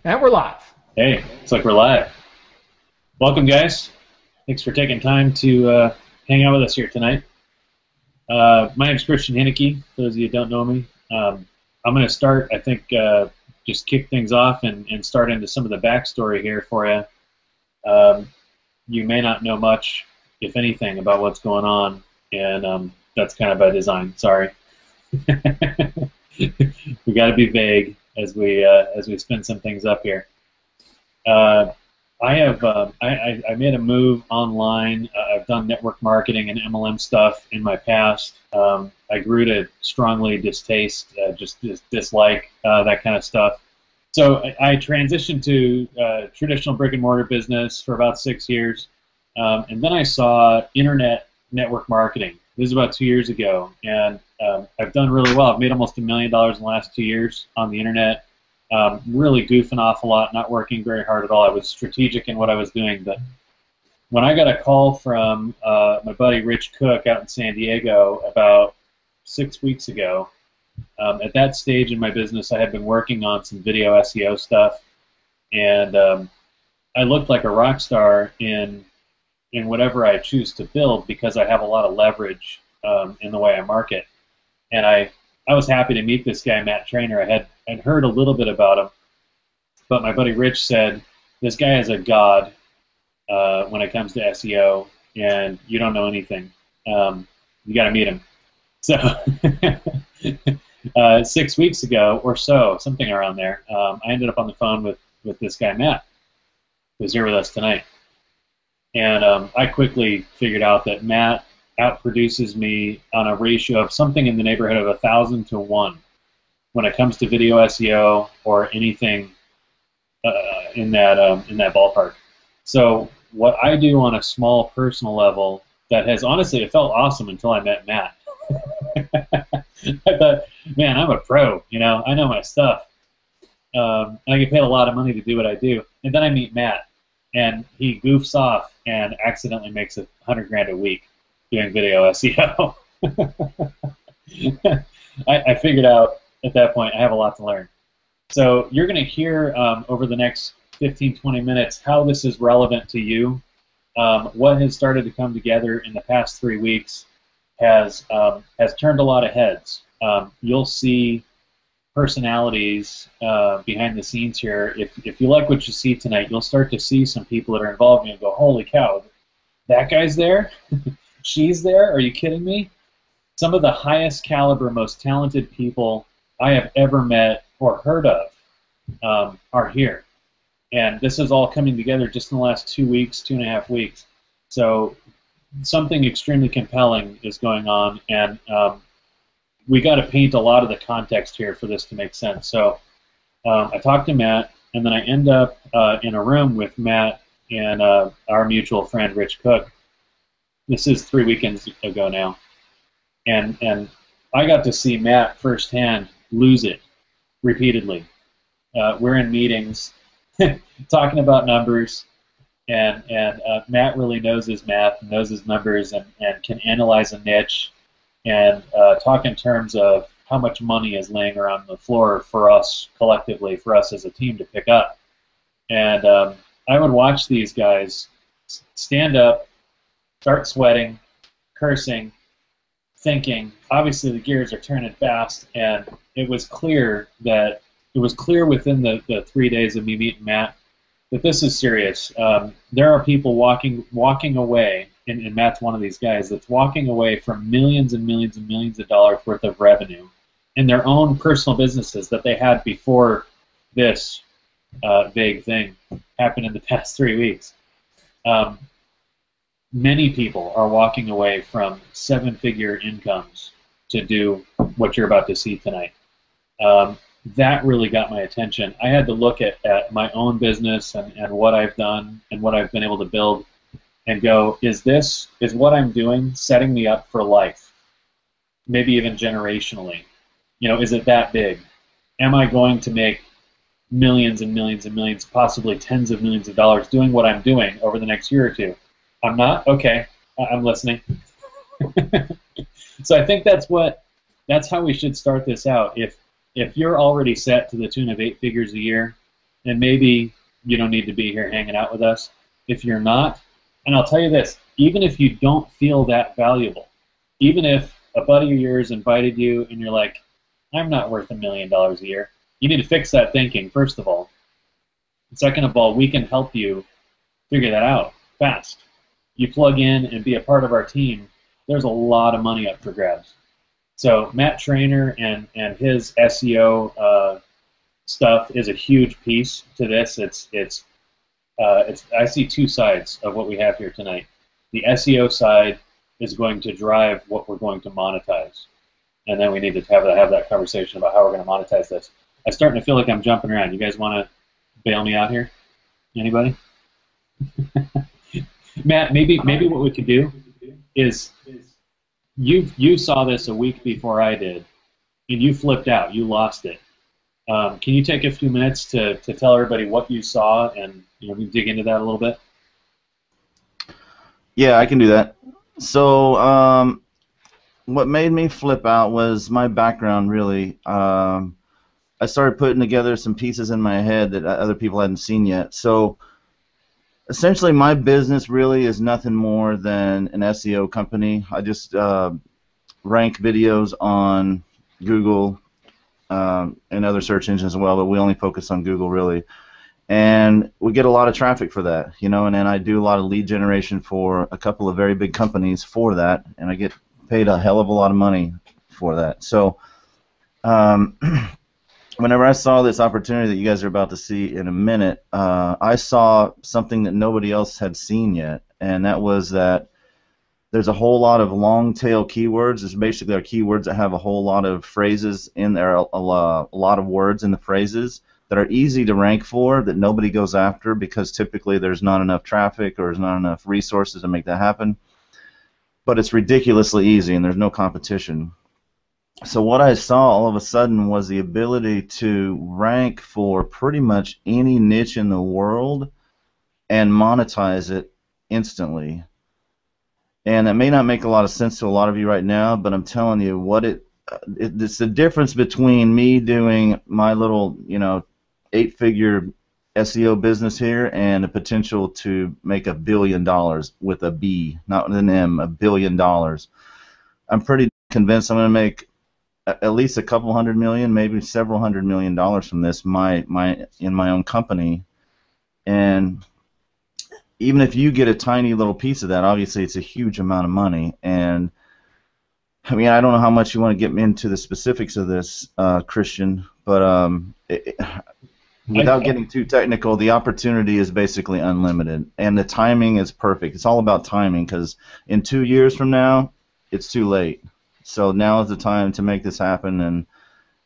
And we're live. Hey, it's like we're live. Welcome, guys. Thanks for taking time to hang out with us here tonight. My name's Christian Hinnicky, for those of you who don't know me. I'm going to start, I think, just kick things off and start into some of the backstory here for you. You may not know much, if anything, about what's going on, and that's kind of by design. Sorry. We got to be vague as we spin some things up here. I made a move online. I've done network marketing and MLM stuff in my past. I grew to strongly distaste, just dislike that kind of stuff. So I transitioned to traditional brick and mortar business for about 6 years, and then I saw internet network marketing. This is about 2 years ago, and I've done really well. I've made almost $1 million in the last 2 years on the internet. Really goofing off a lot, not working very hard at all. I was strategic in what I was doing, but when I got a call from my buddy Rich Cook out in San Diego about 6 weeks ago, at that stage in my business, I had been working on some video SEO stuff, and I looked like a rock star in whatever I choose to build because I have a lot of leverage in the way I market. And I was happy to meet this guy, Matt Trainer. I'd heard a little bit about him, but my buddy Rich said, this guy is a god when it comes to SEO, and you don't know anything. You got to meet him. So 6 weeks ago or so, something around there, I ended up on the phone with this guy, Matt, who's here with us tonight. And I quickly figured out that Matt outproduces me on a ratio of something in the neighborhood of 1,000 to 1 when it comes to video SEO or anything in that ballpark. So what I do on a small personal level that has honestly, it felt awesome until I met Matt. I thought, man, I'm a pro, I know my stuff. And I get paid a lot of money to do what I do. And then I meet Matt, and he goofs off and accidentally makes $100,000 a week doing video SEO. I figured out at that point I have a lot to learn. So you're going to hear over the next 15-20 minutes how this is relevant to you. What has started to come together in the past 3 weeks has turned a lot of heads. You'll see personalities behind the scenes here. If you like what you see tonight, you'll start to see some people that are involved and go, holy cow, that guy's there? She's there? Are you kidding me? Some of the highest caliber, most talented people I have ever met or heard of are here. And this is all coming together just in the last 2 weeks, 2.5 weeks. So something extremely compelling is going on, and we got to paint a lot of the context here for this to make sense. So I talked to Matt, and then I end up in a room with Matt and our mutual friend Rich Cook. This is 3 weekends ago now, and I got to see Matt firsthand lose it repeatedly. We're in meetings talking about numbers, and Matt really knows his math, and knows his numbers, and can analyze a niche, and talk in terms of how much money is laying around the floor for us collectively, for us as a team to pick up. And I would watch these guys stand up, start sweating, cursing, thinking. Obviously, the gears are turning fast, and it was clear within the 3 days of me meeting Matt that this is serious. There are people walking away, and Matt's one of these guys that's walking away from millions and millions and millions of dollars worth of revenue in their own personal businesses that they had before this vague thing happened in the past 3 weeks. Many people are walking away from 7-figure incomes to do what you're about to see tonight. That really got my attention. I had to look at my own business and what I've done and what I've been able to build and go, is what I'm doing setting me up for life? Maybe even generationally. Is it that big? Am I going to make millions and millions and millions, possibly tens of millions of dollars doing what I'm doing over the next year or two? I'm not? Okay, I'm listening. So I think that's how we should start this out. If you're already set to the tune of 8 figures a year, and maybe you don't need to be here hanging out with us. If you're not, and I'll tell you this, even if you don't feel that valuable, even if a buddy of yours invited you and you're like, I'm not worth $1 million a year, you need to fix that thinking, first of all. Second of all, we can help you figure that out fast. You plug in and be a part of our team, there's a lot of money up for grabs. So Matt Trainer and his SEO stuff is a huge piece to this. I see two sides of what we have here tonight. The SEO side is going to drive what we're going to monetize, and then we need to have that conversation about how we're going to monetize this. I'm starting to feel like I'm jumping around. You guys want to bail me out here? Anybody? Matt, maybe what we could do is you saw this a week before I did, and you flipped out. You lost it. Can you take a few minutes to tell everybody what you saw, and we dig into that a little bit? Yeah, I can do that. So what made me flip out was my background, really. I started putting together some pieces in my head that other people hadn't seen yet. So essentially my business really is nothing more than an SEO company. I just rank videos on Google and other search engines as well, but we only focus on Google really. And we get a lot of traffic for that, and then I do a lot of lead generation for a couple of very big companies for that, and I get paid a hell of a lot of money for that. So whenever I saw this opportunity that you guys are about to see in a minute, I saw something that nobody else had seen yet, and that was that there's a whole lot of long-tail keywords. There's basically are keywords that have a whole lot of phrases in there, a lot of words in the phrases that are easy to rank for, that nobody goes after because typically there's not enough traffic or there's not enough resources to make that happen. But it's ridiculously easy and there's no competition. So what I saw all of a sudden was the ability to rank for pretty much any niche in the world and monetize it instantly. And that may not make a lot of sense to a lot of you right now, but I'm telling you what it's the difference between me doing my little, 8-figure SEO business here and the potential to make $1 billion with a B, not with an M, $1 billion. I'm pretty convinced I'm going to make at least a couple $100 million, maybe several $100 million from this in my own company. And even if you get a tiny little piece of that, obviously it's a huge amount of money. And I mean, I don't know how much you want to get into the specifics of this, Christian, but without getting too technical, the opportunity is basically unlimited, and the timing is perfect. It's all about timing, because in 2 years from now, it's too late. So now is the time to make this happen, and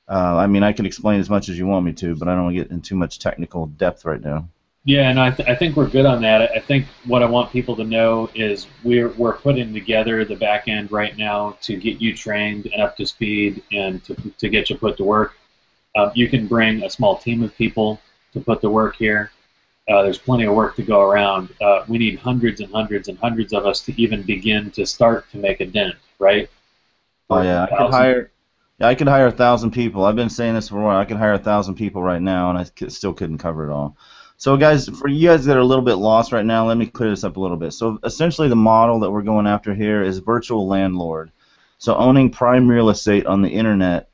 I mean, I can explain as much as you want me to, but I don't want to get into too much technical depth right now. Yeah, and I think we're good on that. I think what I want people to know is we're putting together the back end right now to get you trained and up to speed and to get you put to work. You can bring a small team of people to put the work here. There's plenty of work to go around. We need hundreds and hundreds and hundreds of us to even begin to start to make a dent, right? Oh yeah, I could hire 1,000 people. I've been saying this for a while. I could hire 1,000 people right now, and I still couldn't cover it all. So guys, for you guys that are a little bit lost right now, let me clear this up a little bit. So essentially the model that we're going after here is virtual landlord. So owning prime real estate on the internet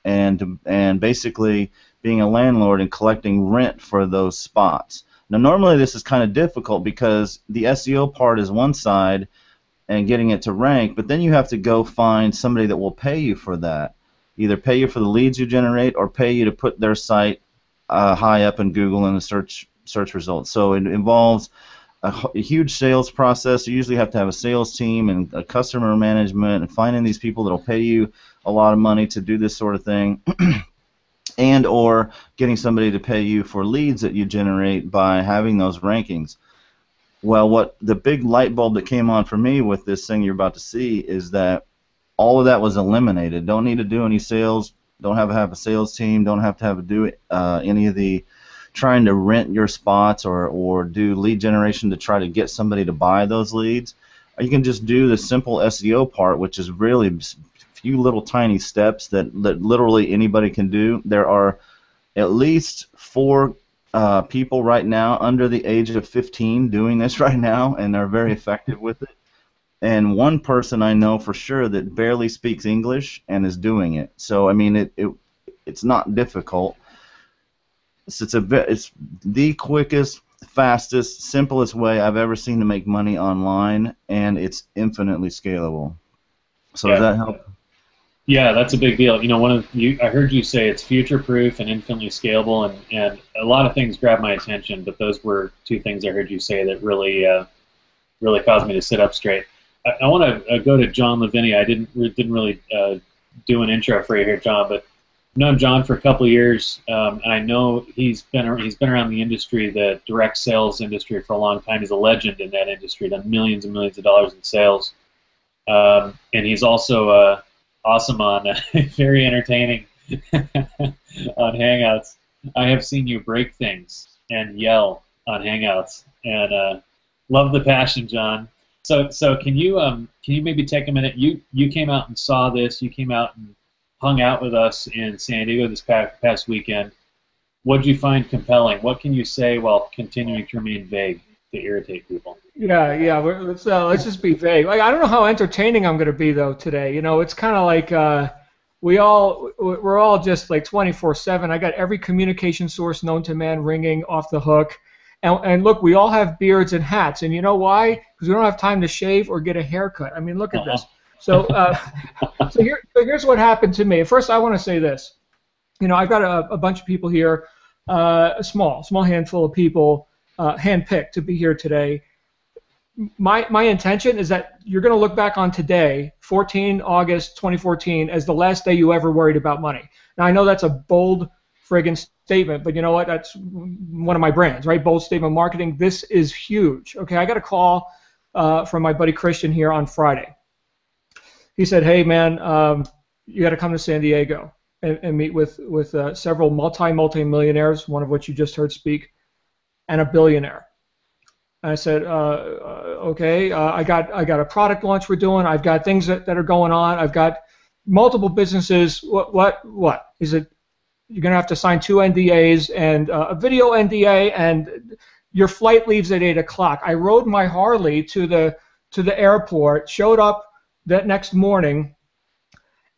and basically being a landlord and collecting rent for those spots. Now normally this is kind of difficult because the SEO part is one side and getting it to rank, but then you have to go find somebody that will pay you for that. Either pay you for the leads you generate or pay you to put their site high up in Google in the search results. So it involves a huge sales process. You usually have to have a sales team and a customer management and finding these people that will pay you a lot of money to do this sort of thing, and or getting somebody to pay you for leads that you generate by having those rankings. Well, what the big light bulb that came on for me with this thing you're about to see is that all of that was eliminated. Don't need to do any sales. Don't have to have a sales team. Don't have to have to do any of the trying to rent your spots or do lead generation to try to get somebody to buy those leads. You can just do the simple SEO part, which is really a few little tiny steps that literally anybody can do. There are at least four people right now under the age of 15 doing this right now, and they're very effective with it. And one person I know for sure that barely speaks English and is doing it. So I mean, it's not difficult. It's the quickest, fastest, simplest way I've ever seen to make money online, and it's infinitely scalable. So does Yeah. that help? Yeah, that's a big deal. You know, I heard you say it's future-proof and infinitely scalable, and a lot of things grab my attention, but those were two things I heard you say that really caused me to sit up straight. I want to go to John Lavinia. I didn't really do an intro for you here, John, but I've known John for a couple of years, and I know he's been around the industry, the direct sales industry, for a long time. He's a legend in that industry, done millions and millions of dollars in sales, and he's also awesome on very entertaining on Hangouts. I have seen you break things and yell on Hangouts, and love the passion, John. So can you maybe take a minute? You came out and saw this. You came out and hung out with us in San Diego this past weekend. What did you find compelling? What can you say while continuing to remain vague to irritate people? Yeah. Let's just be vague. Like, I don't know how entertaining I'm going to be though today. You know, it's kind of like we're all just like 24/7. I got every communication source known to man ringing off the hook. And look, we all have beards and hats, and you know why? Because we don't have time to shave or get a haircut. I mean, look at this. So, here's what happened to me. First, I want to say this. You know, I've got a bunch of people here, a small handful of people, handpicked to be here today. My intention is that you're going to look back on today, 14 August 2014, as the last day you ever worried about money. Now, I know that's a bold friggin' statement, but you know what? That's one of my brands, right? Bold statement marketing. This is huge. Okay, I got a call from my buddy Christian here on Friday. He said, "Hey, man, you got to come to San Diego and meet with several multi-millionaires, one of which you just heard speak, and a billionaire." And I said, "Okay, I got a product launch we're doing. I've got things that are going on. I've got multiple businesses. What?" He said, "You're going to have to sign 2 NDAs and a video NDA, and your flight leaves at 8 o'clock." I rode my Harley to the airport, showed up that next morning,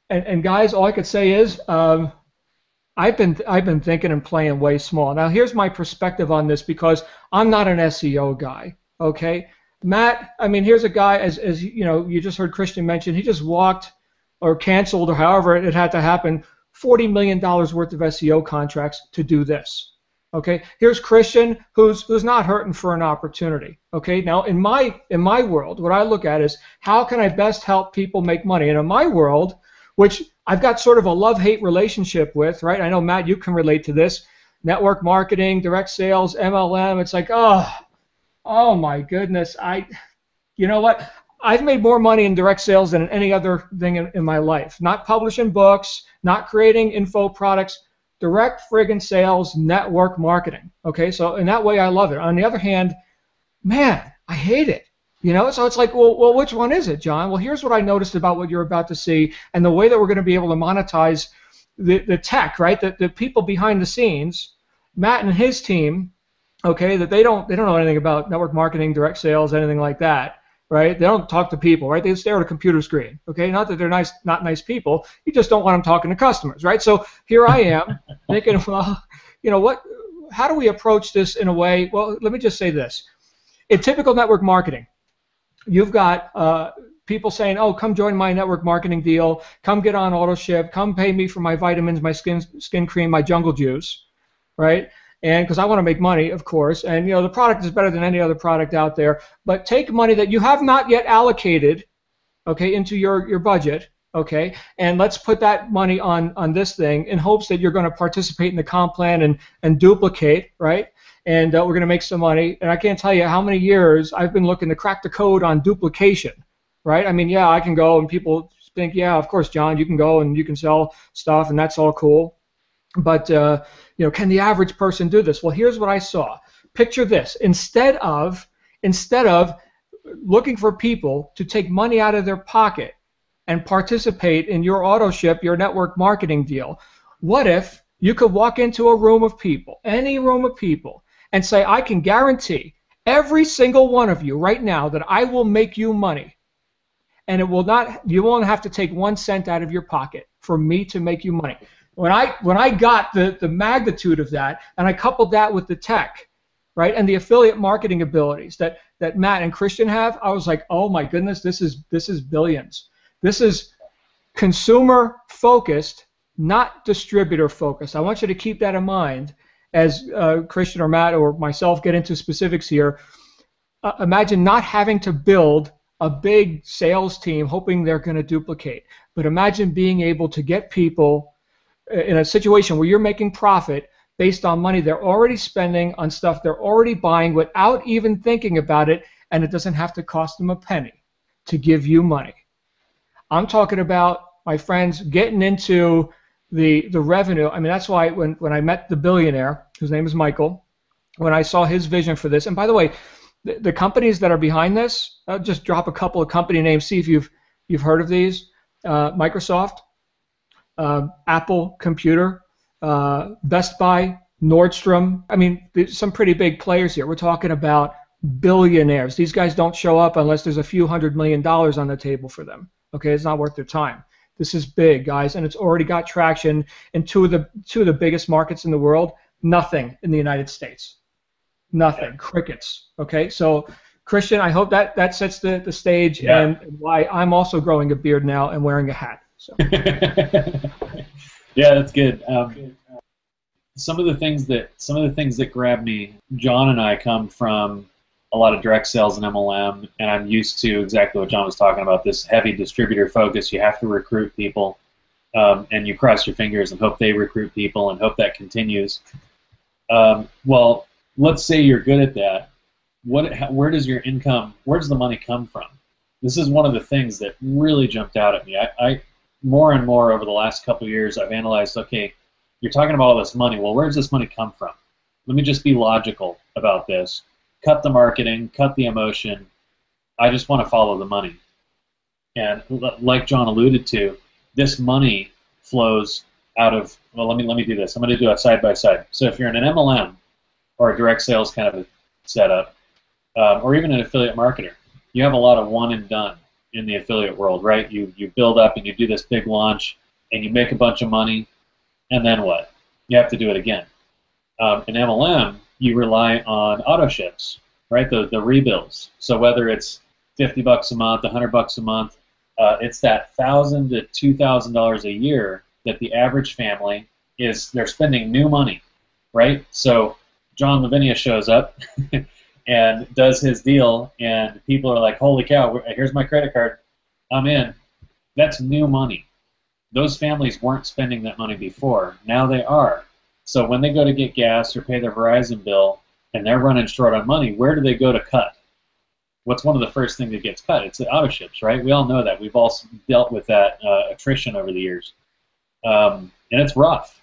and guys, all I could say is I've been thinking and playing way small. Now, here's my perspective on this, because I'm not an SEO guy, okay? Matt, I mean, here's a guy, as you know, you just heard Christian mention, he just walked or canceled or however it had to happen, $40 million worth of SEO contracts to do this. Okay, here's Christian, who's not hurting for an opportunity. Okay, now in my world, what I look at is how can I best help people make money? And in my world, which I've got sort of a love-hate relationship with, right? I know, Matt, you can relate to this. Network marketing, direct sales, MLM. It's like, oh my goodness. You know what? I've made more money in direct sales than any other thing in my life. Not publishing books, not creating info products, direct friggin' sales, network marketing. Okay, so in that way, I love it. On the other hand, man, I hate it. You know, so it's like, well, which one is it, John? Well, here's what I noticed about what you're about to see and the way that we're going to be able to monetize the tech, right? The people behind the scenes, Matt and his team, okay, that they don't know anything about network marketing, direct sales, anything like that. Right? They don't talk to people, right? They stare at a computer screen, okay? Not that they're not nice people. You just don't want them talking to customers, right? So here I am thinking, well, you know what? How do we approach this in a way? Well, let me just say this. In typical network marketing, you've got people saying, oh, come join my network marketing deal. Come get on AutoShip. Come pay me for my vitamins, my skin cream, my jungle juice, right? And because I want to make money, of course, and you know the product is better than any other product out there. But take money that you have not yet allocated, okay, into your budget, okay, and let's put that money on this thing in hopes that you're going to participate in the comp plan and duplicate, right? And we're going to make some money. And I can't tell you how many years I've been looking to crack the code on duplication, right? I mean, yeah, I can go and people think, yeah, of course, John, you can go and you can sell stuff and that's all cool. But you know, can the average person do this? Well, here's what I saw. Picture this: instead of looking for people to take money out of their pocket and participate in your AutoShip, your network marketing deal, what if You could walk into a room of people, any room of people, and say, I can guarantee every single one of you right now that I will make you money. And it will not, you won't have to take 1 cent out of your pocket for me to make you money. When I got the magnitude of that, and I coupled that with the tech, right, and the affiliate marketing abilities that Matt and Christian have, I was like, oh my goodness, this is billions. This is consumer focused, not distributor focused. I want you to keep that in mind as Christian or Matt or myself get into specifics here. Imagine not having to build a big sales team hoping they're going to duplicate, but imagine being able to get people in a situation where you're making profit based on money they're already spending on stuff they're already buying without even thinking about it, and it doesn't have to cost them a penny to give you money. I'm talking about, my friends, getting into the revenue. I mean, that's why when I met the billionaire, whose name is Michael, when I saw his vision for this, and by the way, the companies that are behind this, I'll just drop a couple of company names, see if you've heard of these. Microsoft, Apple Computer, Best Buy, Nordstrom. I mean, there's some pretty big players here. We're talking about billionaires. These guys don't show up unless there's a few $100 million on the table for them. Okay, it's not worth their time. This is big, guys, and it's already got traction in two of the biggest markets in the world. Nothing in the United States. Nothing. Crickets. Okay, so Christian, I hope that sets the stage, and why I'm also growing a beard now and wearing a hat. So. Yeah, that's good. Some of the things that grab me. John and I come from a lot of direct sales and MLM, and I'm used to exactly what John was talking about. This heavy distributor focus. You have to recruit people, and you cross your fingers and hope they recruit people and hope that continues. Well, let's say you're good at that. Where does the money come from? This is one of the things that really jumped out at me. I more and more over the last couple of years, I've analyzed, okay, you're talking about all this money. Well, where does this money come from? Let me just be logical about this. Cut the marketing, cut the emotion. I just want to follow the money. And like John alluded to, this money flows out of, well, let me do this. I'm going to do it side by side. So if you're in an MLM or a direct sales kind of a setup, or even an affiliate marketer, you have a lot of one and done in the affiliate world, right? You build up and you do this big launch and you make a bunch of money, and then what? You have to do it again. In MLM, you rely on auto ships, right? The rebills. So whether it's $50 a month, $100 a month, it's that $1,000 to $2,000 a year that the average family they're spending new money, right? So John Lavinia shows up and does his deal, and people are like, holy cow, here's my credit card, I'm in. That's new money. Those families weren't spending that money before. Now they are. So when they go to get gas or pay their Verizon bill and they're running short on money, where do they go to cut? What's one of the first things that gets cut? It's the auto ships, right? We all know that. We've all dealt with that attrition over the years. And it's rough.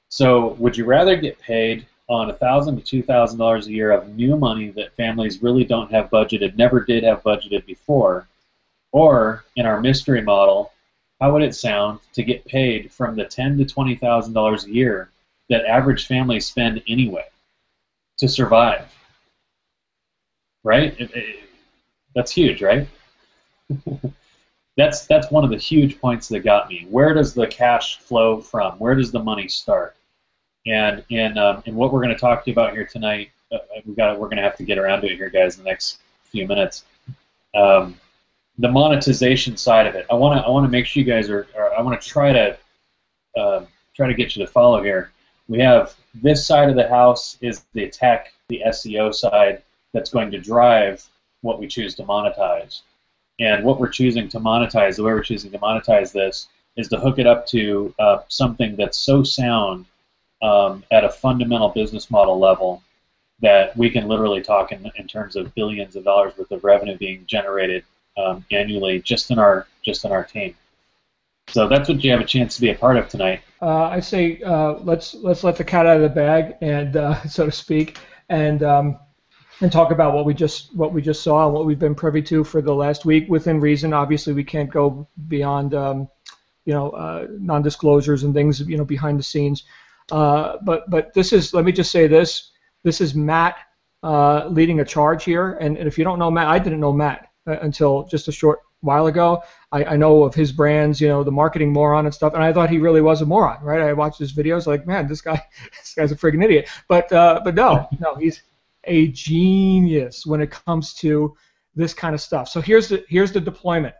So would you rather get paid on $1,000 to $2,000 a year of new money that families really don't have budgeted, never did have budgeted before, or in our mystery model, how would it sound to get paid from the $10,000 to $20,000 a year that average families spend anyway to survive? Right? That's huge, right? That's one of the huge points that got me. Where does the cash flow from? Where does the money start? And in what we're going to talk to you about here tonight, we're going to have to get around to it here, guys, in the next few minutes. The monetization side of it. I want to make sure you guys I want to try to get you to follow here. We have this side of the house is the tech, the SEO side that's going to drive what we choose to monetize. And what we're choosing to monetize, the way we're choosing to monetize this, is to hook it up to something that's so sound at a fundamental business model level that we can literally talk in terms of billions of dollars worth of revenue being generated annually just in our team. So that's what you have a chance to be a part of tonight. I say let's let the cat out of the bag, and so to speak, and talk about what we just saw and what we've been privy to for the last week within reason. Obviously, we can't go beyond non-disclosures and things behind the scenes. But this is, let me just say this. This is Matt leading a charge here. And if you don't know Matt, I didn't know Matt until just a short while ago. I know of his brands, you know, the marketing moron and stuff, and I thought he really was a moron, right? I watched his videos, like, man, this guy's a friggin' idiot. But no, he's a genius when it comes to this kind of stuff. So here's the deployment,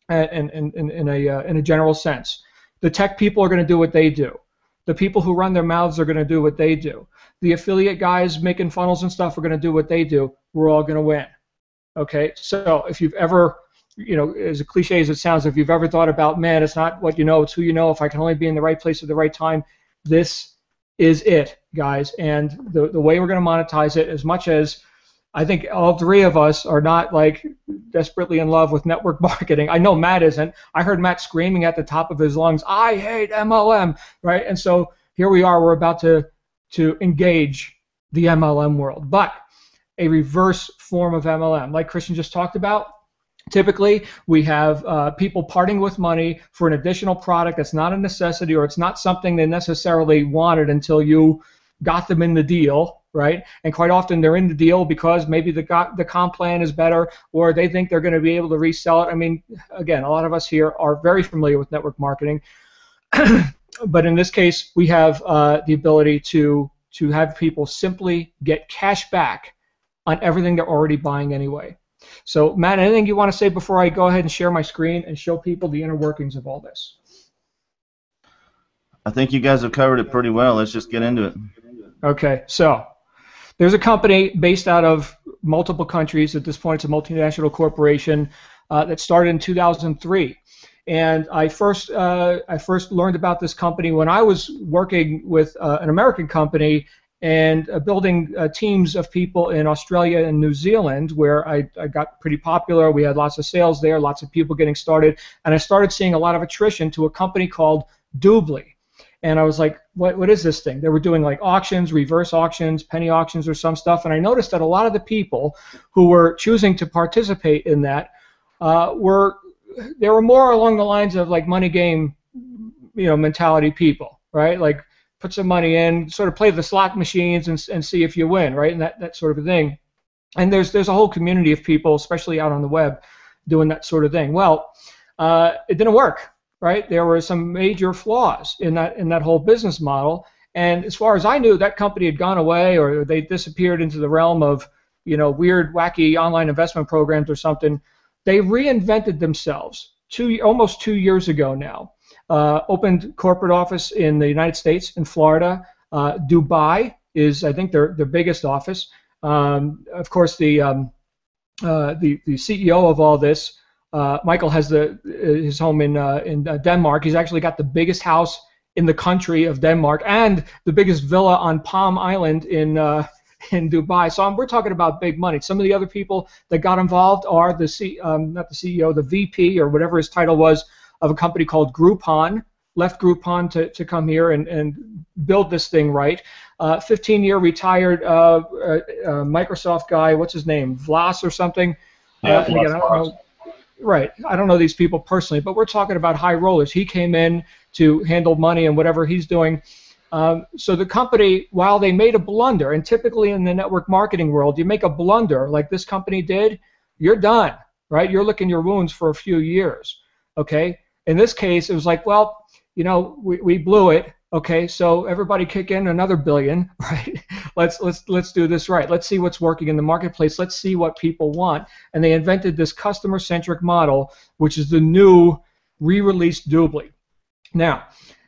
in a general sense. The tech people are going to do what they do. The people who run their mouths are going to do what they do. The affiliate guys making funnels and stuff are going to do what they do. We're all going to win. Okay, so if you've ever, you know, as cliche as it sounds, if you've ever thought about, man, it's not what you know, it's who you know, if I can only be in the right place at the right time, this is it, guys. And the way we're going to monetize it, as much as I think all three of us are not like desperately in love with network marketing. I know Matt isn't. I heard Matt screaming at the top of his lungs, I hate MLM, right? And so here we are, we're about to engage the MLM world, but a reverse form of MLM, like Christian just talked about. Typically, we have people parting with money for an additional product that's not a necessity, or it's not something they necessarily wanted until you got them in the deal, right? And quite often they're in the deal because maybe the comp plan is better, or they think they're going to be able to resell it. I mean, again, a lot of us here are very familiar with network marketing, but in this case, we have the ability to have people simply get cash back on everything they're already buying anyway. So, Matt, anything you want to say before I go ahead and share my screen and show people the inner workings of all this? I think you guys have covered it pretty well. Let's just get into it. Okay, so there's a company based out of multiple countries. At this point, it's a multinational corporation that started in 2003. And I first learned about this company when I was working with an American company and building teams of people in Australia and New Zealand, where I got pretty popular. We had lots of sales there, lots of people getting started, and I started seeing a lot of attrition to a company called Doobly. And I was like, what is this thing? They were doing like auctions, reverse auctions, penny auctions or some stuff, and I noticed that a lot of the people who were choosing to participate in that were more along the lines of like money game, you know, mentality people, right? Like, put some money in, sort of play the slot machines and see if you win, right? And that sort of a thing. And there's a whole community of people, especially out on the web, doing that sort of thing. Well, it didn't work, right? There were some major flaws in that whole business model. And as far as I knew, that company had gone away, or they disappeared into the realm of, you know, weird, wacky online investment programs or something. They reinvented themselves almost 2 years ago now. Opened corporate office in the United States, in Florida. Dubai is, I think, their biggest office. Of course, the CEO of all this, Michael, has his home in Denmark. He's actually got the biggest house in the country of Denmark and the biggest villa on Palm Island in Dubai. So we're talking about big money. Some of the other people that got involved are not the CEO, the VP or whatever his title was, of a company called Groupon, left Groupon to come here and build this thing right. 15-year retired Microsoft guy, what's his name, Vlas or something? Yeah, again, I don't know. Right, I don't know these people personally, but we're talking about high rollers. He came in to handle money and whatever he's doing. So the company, while they made a blunder, and typically in the network marketing world, you make a blunder like this company did, you're done, right? You're licking your wounds for a few years, okay? In this case, it was like, well, you know, we blew it. Okay, so everybody kick in another billion, right? Let's do this right. Let's see what's working in the marketplace. Let's see what people want. And they invented this customer-centric model, which is the new re-released Doobly. Now,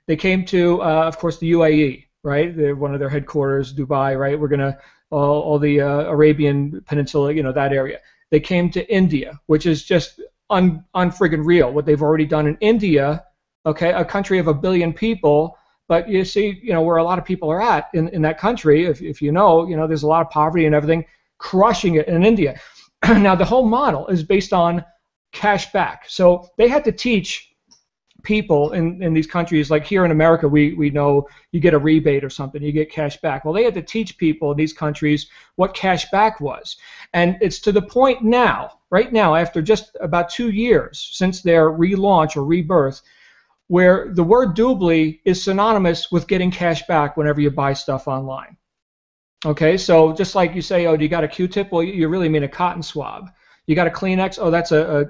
they came to, of course, the UAE, right? They're one of their headquarters, Dubai, right? We're gonna all the Arabian Peninsula, you know, that area. They came to India, which is just unfriggin' real, what they've already done in India, okay, a country of 1 billion people, but you see, you know, where a lot of people are at in that country, if you know, there's a lot of poverty and everything, crushing it in India. Now, the whole model is based on cash back. So they had to teach people in these countries, like here in America, we know you get a rebate or something, you get cash back. Well, they had to teach people in these countries what cash back was. And it's to the point now, right now, after just about 2 years since their relaunch or rebirth, where the word doubly is synonymous with getting cash back whenever you buy stuff online. Okay, so just like you say, oh, do you got a Q-tip? Well, you really mean a cotton swab. You got a Kleenex? Oh, that's a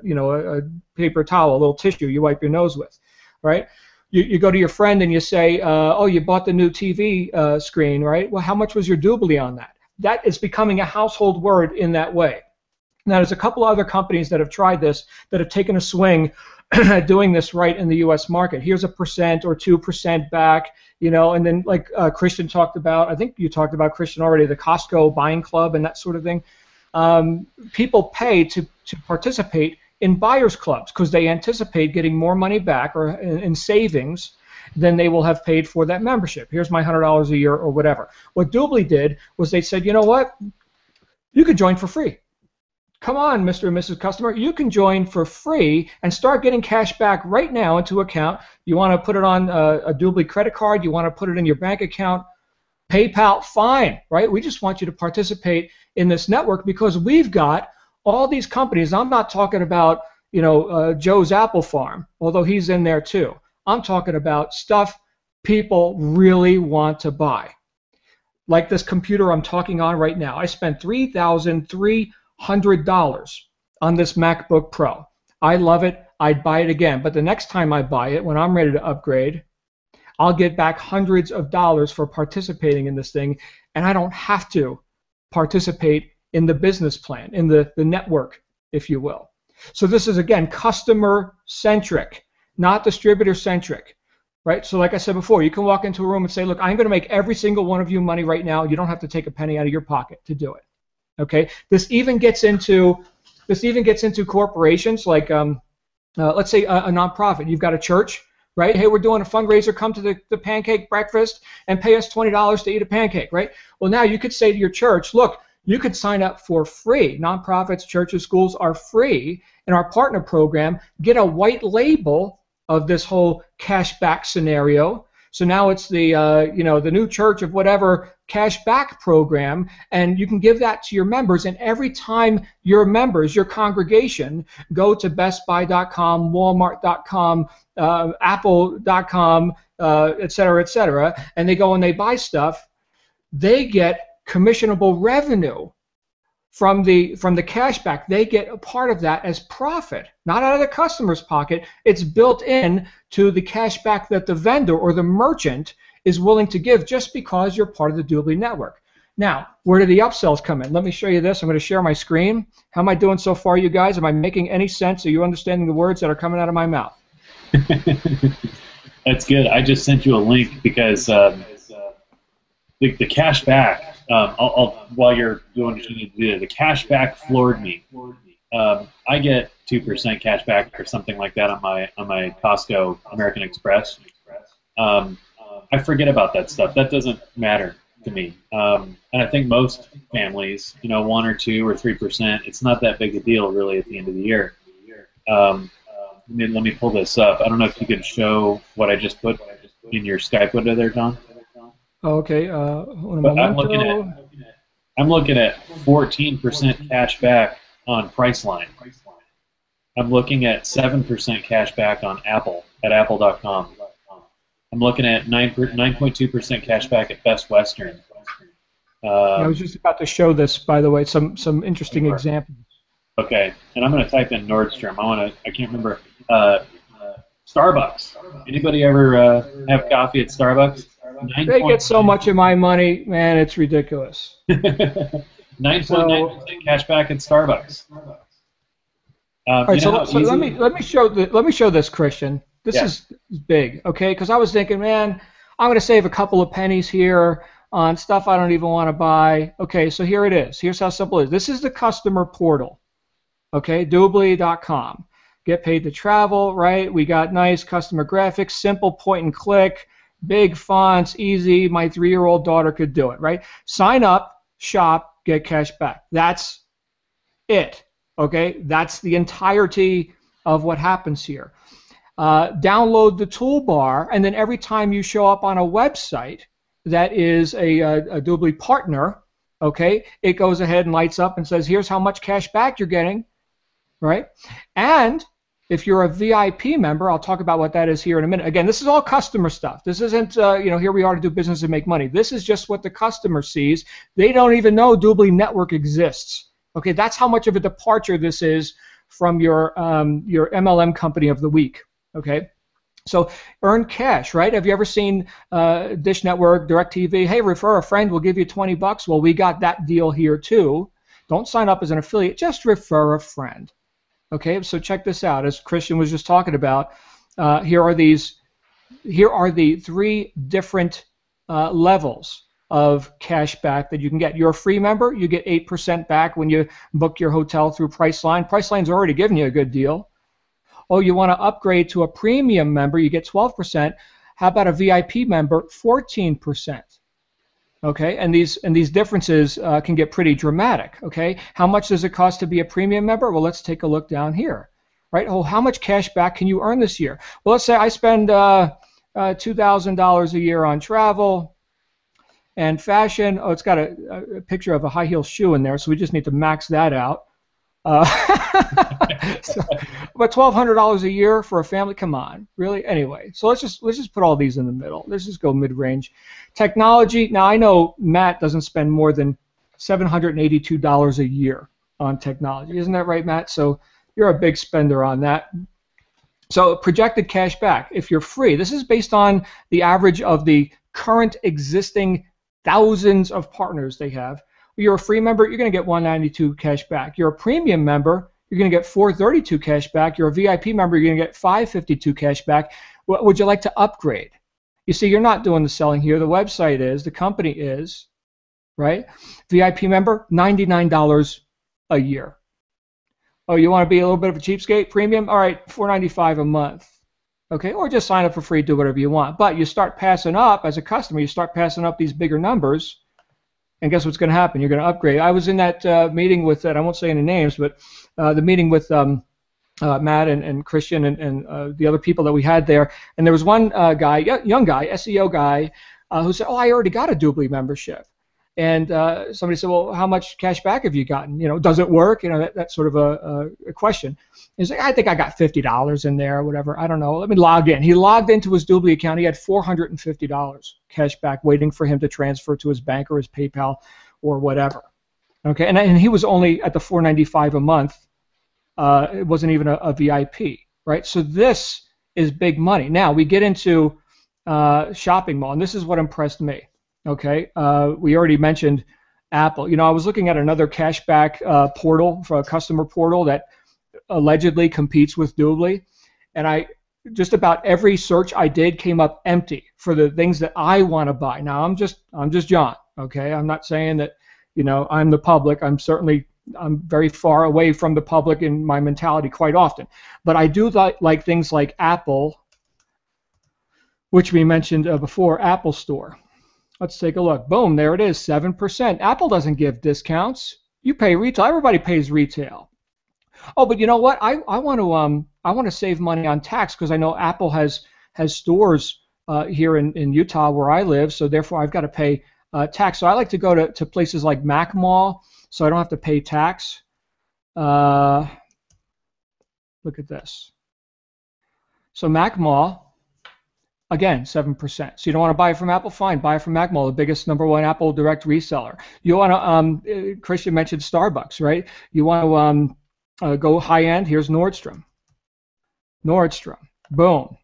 paper towel, a little tissue you wipe your nose with, right? You go to your friend and you say, oh, you bought the new TV screen, right? Well, how much was your doubly on that? That is becoming a household word in that way. Now, there's a couple other companies that have tried this, that have taken a swing at doing this right in the U.S. market. Here's 1% or 2% back, and then like Christian talked about, I think you talked about, Christian, already, the Costco buying club and that sort of thing. People pay to participate in buyers clubs because they anticipate getting more money back or in savings than they will have paid for that membership. Here's my $100 a year or whatever. What Doobly did was they said, you know what? You could join for free. Come on, Mr. and Mrs. Customer, you can join for free and start getting cash back right now into account. You want to put it on a Doobly credit card, you want to put it in your bank account, PayPal, fine, right? We just want you to participate in this network because we've got all these companies. I'm not talking about, Joe's Apple Farm, although he's in there too. I'm talking about stuff people really want to buy. Like this computer I'm talking on right now. I spent $3,300 on this MacBook Pro. I love it. I'd buy it again. But the next time I buy it, when I'm ready to upgrade, I'll get back hundreds of dollars for participating in this thing, and I don't have to participate in the business plan, in the network, if you will. So this is, again, customer-centric, not distributor-centric, right? So like I said before, you can walk into a room and say, look, I'm going to make every single one of you money right now. You don't have to take a penny out of your pocket to do it. Okay, this even gets into corporations like let's say a nonprofit. You've got a church, right? Hey, we're doing a fundraiser. Come to the pancake breakfast and pay us $20 to eat a pancake, right? Well, now you could say to your church, look, you could sign up for free. Nonprofits, churches, schools are free in our partner program. Get a white label of this whole cash back scenario. So now it's the the new church of whatever cash back program, and you can give that to your members. And every time your members, your congregation, go to BestBuy.com, Walmart.com, Apple.com, et cetera, and they go and they buy stuff, they get commissionable revenue from the cashback. They get a part of that as profit, not out of the customer's pocket. It's built in to the cashback that the vendor or the merchant is willing to give just because you're part of the Doobly network. Now, where do the upsells come in? Let me show you this. I'm going to share my screen. How am I doing so far, you guys? Am I making any sense? Are you understanding the words that are coming out of my mouth? That's good. I just sent you a link because the cashback, while you're doing what you need to do, the cashback floored me. I get 2% cashback or something like that on my Costco American Express. I forget about that stuff. That doesn't matter to me. And I think most families, 1 or 2 or 3%, it's not that big a deal really at the end of the year. Let me pull this up. I don't know if you could show what I just put in your Skype window there, John. Okay. But I'm looking at 14% cash back on Priceline. I'm looking at 7% cash back on Apple at Apple.com. I'm looking at 9.2% cash back at Best Western. I was just about to show this, by the way, some interesting examples. Okay, and I'm going to type in Nordstrom. I can't remember. Starbucks. Anybody ever have coffee at Starbucks? They get so much of my money, man, it's ridiculous. 9.9% cash back at Starbucks. All right, so let me show this, Christian. This is big, okay? Because I was thinking, man, I'm going to save a couple of pennies here on stuff I don't even want to buy. Okay, so here it is. Here's how simple it is. This is the customer portal, okay? Doobly.com. Get paid to travel, right? We got nice customer graphics, simple point and click, big fonts, easy. My 3-year-old daughter could do it, right? Sign up, shop, get cash back. That's it, okay? That's the entirety of what happens here. Download the toolbar, and then every time you show up on a website that is a Doobly partner, okay, it goes ahead and lights up and says, here's how much cash back you're getting, right? And If you're a VIP member, I'll talk about what that is here in a minute. Again, this is all customer stuff. This isn't, here we are to do business and make money. This is just what the customer sees. They don't even know Doobly Network exists. Okay, that's how much of a departure this is from your MLM company of the week. Okay. So earn cash, right? Have you ever seen Dish Network, DirecTV? Hey, refer a friend, we'll give you $20. Well, we got that deal here too. Don't sign up as an affiliate, just refer a friend. Okay, so check this out. As Christian was just talking about, here are the 3 different levels of cash back that you can get. You're a free member, you get 8% back when you book your hotel through Priceline. Priceline's already given you a good deal. Oh, you want to upgrade to a premium member, you get 12%. How about a VIP member? 14%. Okay, and these differences can get pretty dramatic. Okay, how much does it cost to be a premium member? Well, let's take a look down here. Right? Oh, how much cash back can you earn this year? Well, let's say I spend $2,000 a year on travel and fashion. Oh, it's got a picture of a high heel shoe in there, so we just need to max that out. So, but $1,200 a year for a family, come on, really? Anyway, so let's just put all these in the middle. Let's just go mid-range. Technology. Now I know Matt doesn't spend more than $782 a year on technology, isn't that right, Matt? So you're a big spender on that. So projected cash back, if you're free, this is based on the average of the current existing thousands of partners they have. You're a free member, you're going to get $192 cash back. You're a premium member, you're going to get $432 cash back. You're a VIP member, you're going to get $552 cash back. Would you like to upgrade? You see, you're not doing the selling here. The website is, the company is, right? VIP member, $99 a year. Oh, you want to be a little bit of a cheapskate? Premium? All right, $495 a month. Okay, or just sign up for free, do whatever you want. But you start passing up, as a customer, you start passing up these bigger numbers. And guess what's going to happen? You're going to upgrade. I was in that meeting with, I won't say any names, but the meeting with Matt and Christian and the other people that we had there. And there was one guy, young guy, SEO guy, who said, oh, I already got a Doobly membership. And somebody said, well, how much cash back have you gotten? You know, does it work? You know, that's sort of a question. He's like, I think I got $50 in there or whatever. I don't know. Let me log in. He logged into his Doobly account. He had $450 cash back waiting for him to transfer to his bank or his PayPal or whatever. Okay, and he was only at the $495 a month. It wasn't even a VIP, right? So this is big money. Now we get into shopping mall, and this is what impressed me. Okay, we already mentioned Apple. You know, I was looking at another cashback portal, for a customer portal that allegedly competes with Doobly, and just about every search I did came up empty for the things that I want to buy. Now I'm just John. Okay, I'm not saying that, you know, I'm the public. I'm very far away from the public in my mentality quite often, but I do like things like Apple, which we mentioned before, Apple Store. Let's take a look. Boom, there it is, 7%. Apple doesn't give discounts. You pay retail. Everybody pays retail. Oh, but you know what? I want to save money on tax because I know Apple has stores here in Utah where I live, so therefore I've got to pay tax. So I like to go to places like Mac Mall, so I don't have to pay tax. Look at this. So Mac Mall. Again, 7%. So you don't want to buy from Apple? Fine, buy from Mac Mall, the biggest #1 Apple direct reseller. You want to, Christian mentioned Starbucks, right? You want to go high end? Here's Nordstrom. Nordstrom, boom.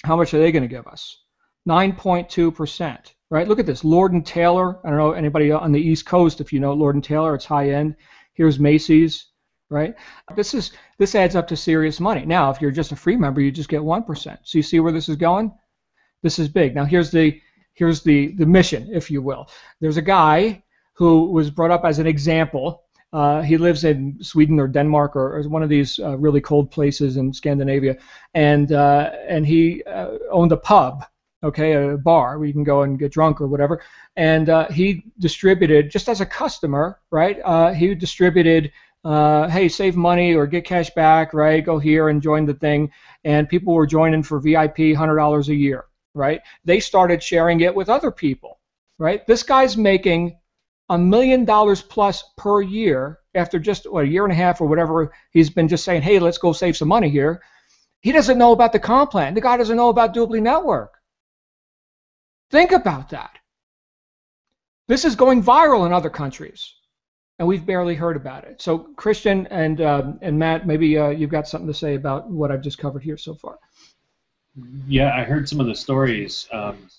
How much are they going to give us? 9.2%, right? Look at this, Lord & Taylor. I don't know anybody on the East Coast if you know Lord & Taylor. It's high end. Here's Macy's, right? This adds up to serious money. Now, if you're just a free member, you just get 1%. So you see where this is going? This is big. Now here's the mission, if you will. There's a guy who was brought up as an example. He lives in Sweden or Denmark or one of these really cold places in Scandinavia, and he owned a pub, okay, a bar where you can go and get drunk or whatever. And he distributed, just as a customer, right? He distributed, hey, save money or get cash back, right? Go here and join the thing. And people were joining for VIP $100 a year. Right? They started sharing it with other people, right? This guy's making $1 million plus per year after just a year and a half or whatever. He's been just saying, hey, let's go save some money here. He doesn't know about the comp plan. The guy doesn't know about Doobly Network. Think about that. This is going viral in other countries, and we've barely heard about it. So Christian and Matt, maybe you've got something to say about what I've just covered here so far. Yeah, I heard some of the stories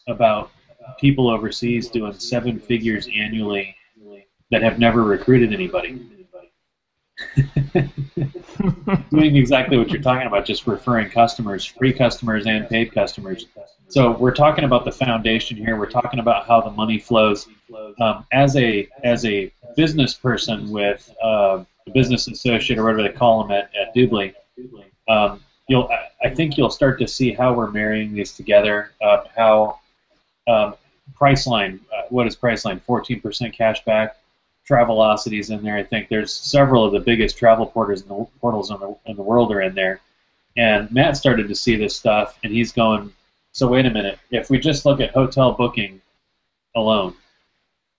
about people overseas doing 7 figures annually that have never recruited anybody. Doing exactly what you're talking about, just referring customers, free customers and paid customers. So we're talking about the foundation here. We're talking about how the money flows. As a business person with a business associate or whatever they call them at Doobly, I think you'll start to see how we're marrying these together. How Priceline, what is Priceline? 14% cash back. Travelocity's in there. I think there's several of the biggest travel portals in the world are in there. And Matt started to see this stuff, and he's going, so wait a minute. If we just look at hotel booking alone,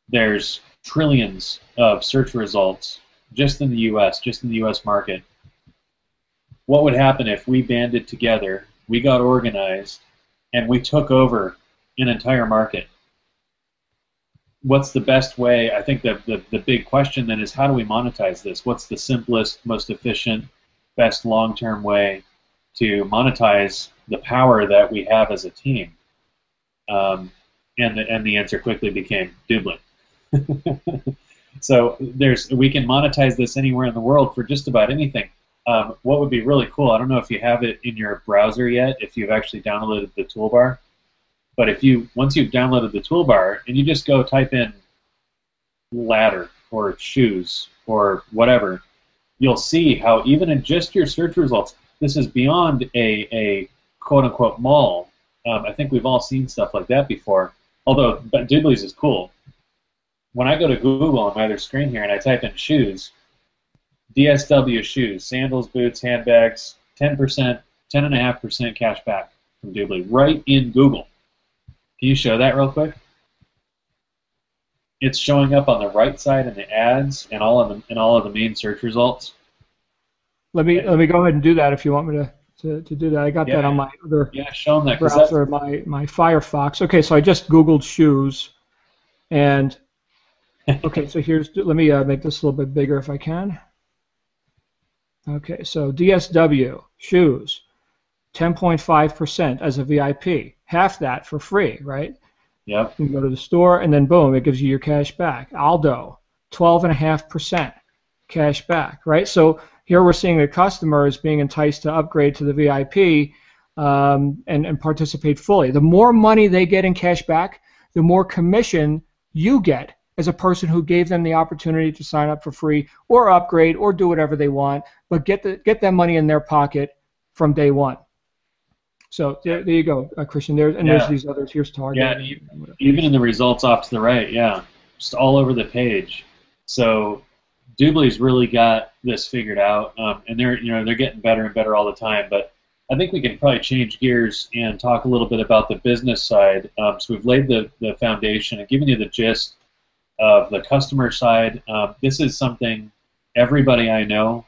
there's trillions of search results just in the U.S., just in the U.S. market. What would happen if we banded together, we got organized, and we took over an entire market? What's the best way? I think the big question then is, how do we monetize this? What's the simplest, most efficient, best long-term way to monetize the power that we have as a team? And the answer quickly became Doobly. So we can monetize this anywhere in the world for just about anything. What would be really cool, I don't know if you have it in your browser yet, if you've actually downloaded the toolbar, but once you've downloaded the toolbar and you just go type in ladder or shoes or whatever, you'll see how even in just your search results, this is beyond a quote-unquote mall. I think we've all seen stuff like that before, but Doobly's is cool. When I go to Google on my other screen here and I type in shoes, DSW shoes, sandals, boots, handbags, 10%, 10.5% cash back from Doobly, right in Google. Can you show that real quick? It's showing up on the right side in the ads and all of the main search results. Let me go ahead and do that if you want me to do that. I got that on my other show them that, browser, my Firefox. Okay, so I just Googled shoes, and okay, so let me make this a little bit bigger if I can. Okay, so DSW shoes, 10.5% as a VIP, half that for free, right? Yep. You can go to the store, and then boom, it gives you your cash back. Aldo, 12.5% cash back, right? So here we're seeing the customer is being enticed to upgrade to the VIP and participate fully. The more money they get in cash back, the more commission you get as a person who gave them the opportunity to sign up for free or upgrade or do whatever they want, but get that money in their pocket from day one. So there you go, Christian. There's these others. Here's Target. Yeah, even in the results off to the right, just all over the page. So Doobly's really got this figured out, and they're getting better and better all the time. But I think we can probably change gears and talk a little bit about the business side. So we've laid the foundation and given you the gist of the customer side. This is something everybody I know,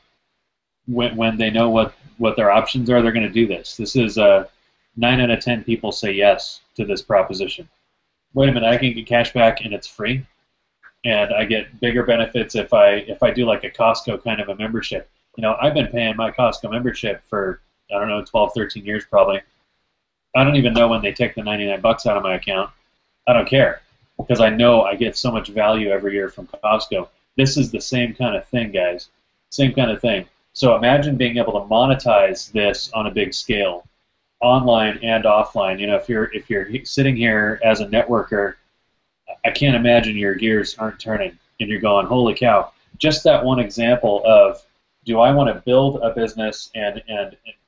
when they know what their options are, they're going to do this. This is 9 out of 10 people say yes to this proposition. Wait a minute, I can get cash back and it's free, and I get bigger benefits if I do like a Costco kind of a membership. I've been paying my Costco membership for, I don't know, 12, 13 years probably. I don't even know when they take the $99 out of my account. I don't care, because I know I get so much value every year from Costco. This is the same kind of thing, guys. Same kind of thing. So imagine being able to monetize this on a big scale, online and offline. If you're sitting here as a networker, I can't imagine your gears aren't turning and you're going, holy cow. Just that one example of, do I want to build a business and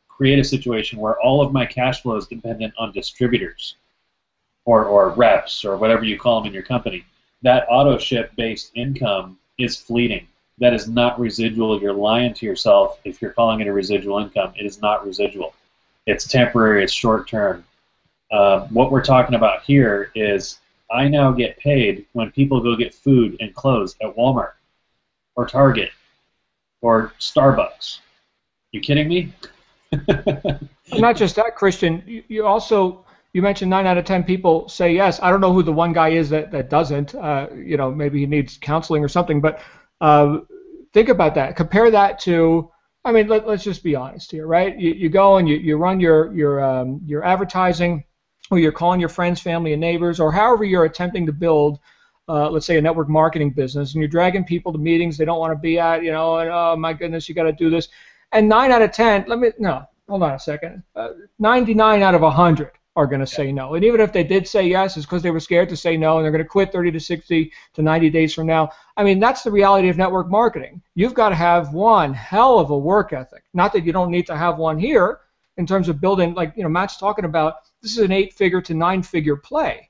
create a situation where all of my cash flow is dependent on distributors or reps or whatever you call them in your company? That auto ship based income is fleeting. That is not residual. You're lying to yourself if you're calling it a residual income. It is not residual. It's temporary. It's short term. What we're talking about here is, I now get paid when people go get food and clothes at Walmart or Target or Starbucks. You kidding me? Not just that, Christian. You also you mentioned 9 out of 10 people say yes. I don't know who the one guy is that doesn't. Maybe he needs counseling or something. But uh, think about that. Compare that to. I mean, let's just be honest here, right? You go and you run your advertising, or you're calling your friends, family, and neighbors, or however you're attempting to build, let's say, a network marketing business, and you're dragging people to meetings they don't want to be at, and oh my goodness, you got to do this. And 9 out of 10, hold on a second. 99 out of 100 are going to say no. And even if they did say yes, it's because they were scared to say no, and they're going to quit 30 to 60 to 90 days from now. I mean, that's the reality of network marketing. You've got to have one hell of a work ethic. Not that you don't need to have one here in terms of building, like Matt's talking about. This is an 8-figure to 9-figure play.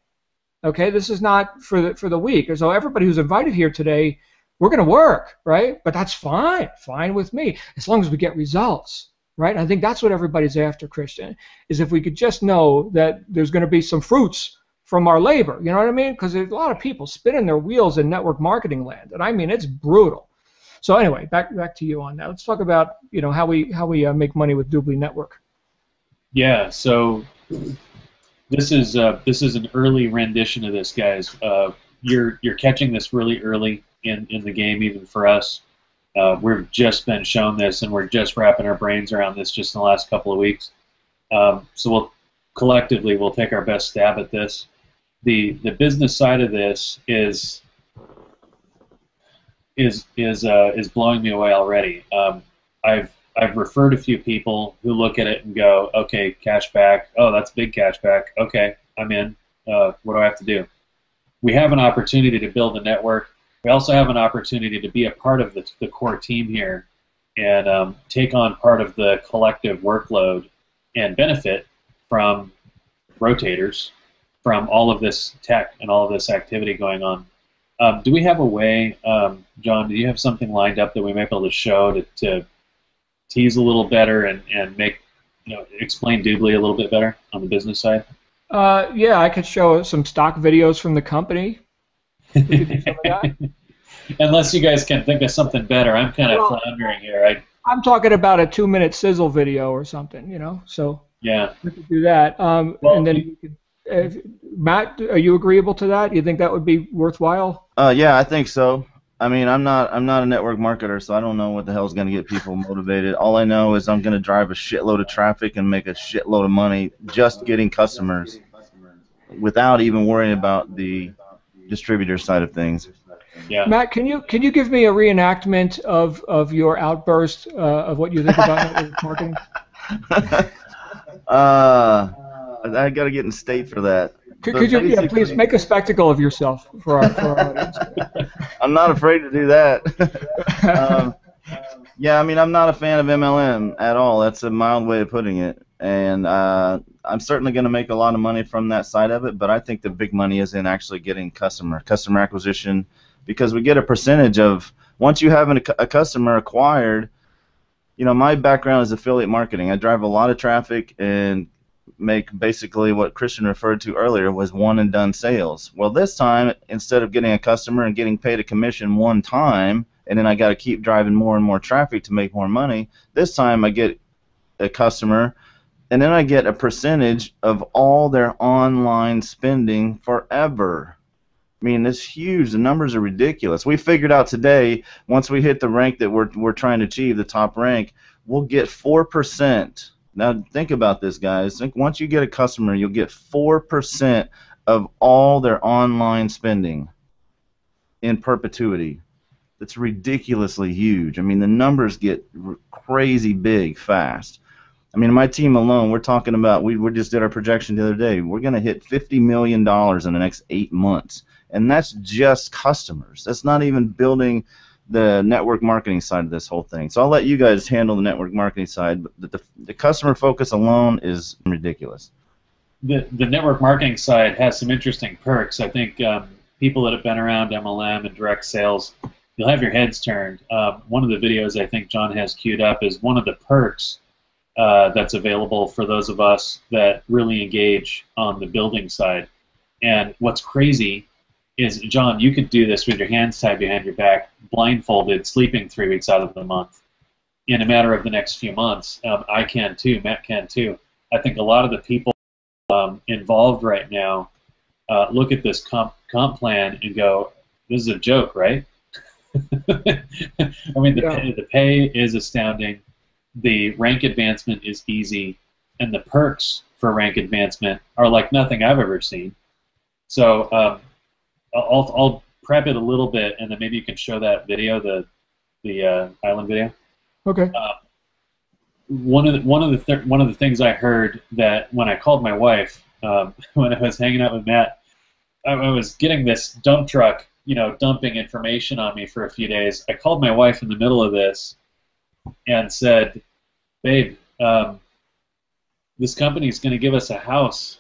Okay, this is not for the weak. So everybody who's invited here today, we're going to work, right? But that's fine with me, as long as we get results. Right? I think that's what everybody's after, Christian, is if we could just know that there's going to be some fruits from our labor. You know what I mean? Because there's a lot of people spinning their wheels in network marketing land, and I mean it's brutal. So anyway, back to you on that. Let's talk about how we make money with Doobly Network. Yeah. So this is an early rendition of this, guys. You're catching this really early in the game, even for us. We've just been shown this, and we're just wrapping our brains around this just in the last couple of weeks. So collectively we'll take our best stab at this. The business side of this is blowing me away already. I've referred a few people who look at it and go, okay, cash back. Oh, that's big cash back. Okay, I'm in. What do I have to do? We have an opportunity to build a network. We also have an opportunity to be a part of the core team here and take on part of the collective workload and benefit from rotators, from all of this tech and all of this activity going on. Do we have a way, John, do you have something lined up that we might be able to show to tease a little better and make, explain Doobly a little bit better on the business side? Yeah, I could show some stock videos from the company. We could do some of that. Unless you guys can think of something better, I'm kind of floundering here. I'm talking about a 2-minute sizzle video or something, So yeah, we could do that. And then you could, Matt, are you agreeable to that? You think that would be worthwhile? Yeah, I think so. I mean, I'm not a network marketer, so I don't know what the hell is going to get people motivated. All I know is I'm going to drive a shitload of traffic and make a shitload of money just getting customers without even worrying about the distributor side of things. Yeah. Matt, can you give me a reenactment of your outburst of what you think about network marketing? I got to get in state for that. Could you please make a spectacle of yourself for our audience? I'm not afraid to do that. Yeah, I mean, I'm not a fan of MLM at all. That's a mild way of putting it. And I'm certainly going to make a lot of money from that side of it, but I think the big money is in actually getting customer acquisition, because we get a percentage of, once you have a customer acquired, my background is affiliate marketing. I drive a lot of traffic and make basically what Christian referred to earlier was one and done sales. Well, this time, instead of getting a customer and getting paid a commission one time, and then I got to keep driving more and more traffic to make more money, this time I get a customer and then I get a percentage of all their online spending forever. I mean, it's huge. The numbers are ridiculous. We figured out today, once we hit the rank that we're trying to achieve, the top rank, we'll get 4%. Now, think about this, guys. Think once you get a customer, you'll get 4% of all their online spending in perpetuity. That's ridiculously huge. I mean, the numbers get crazy big fast. I mean, my team alone, we're talking about, we just did our projection the other day, we're going to hit $50 million in the next 8 months. And that's just customers. That's not even building the network marketing side of this whole thing. So I'll let you guys handle the network marketing side, but the customer focus alone is ridiculous. The network marketing side has some interesting perks. I think people that have been around MLM and direct sales, you'll have your heads turned. One of the videos I think John has queued up is one of the perks that's available for those of us that really engage on the building side. And what's crazy is, John, you could do this with your hands tied behind your back, blindfolded, sleeping 3 weeks out of the month. in a matter of the next few months. I can too. Matt can too. I think a lot of the people involved right now look at this comp plan and go, "This is a joke, right?" I mean, the pay is astounding. The rank advancement is easy, and the perks for rank advancement are like nothing I've ever seen. So I'll prep it a little bit, and then maybe you can show that video, the island video. Okay. One of the things I heard that when I called my wife when I was hanging out with Matt, I was getting this dump truck, dumping information on me for a few days. I called my wife in the middle of this and said, "Babe, this company's going to give us a house,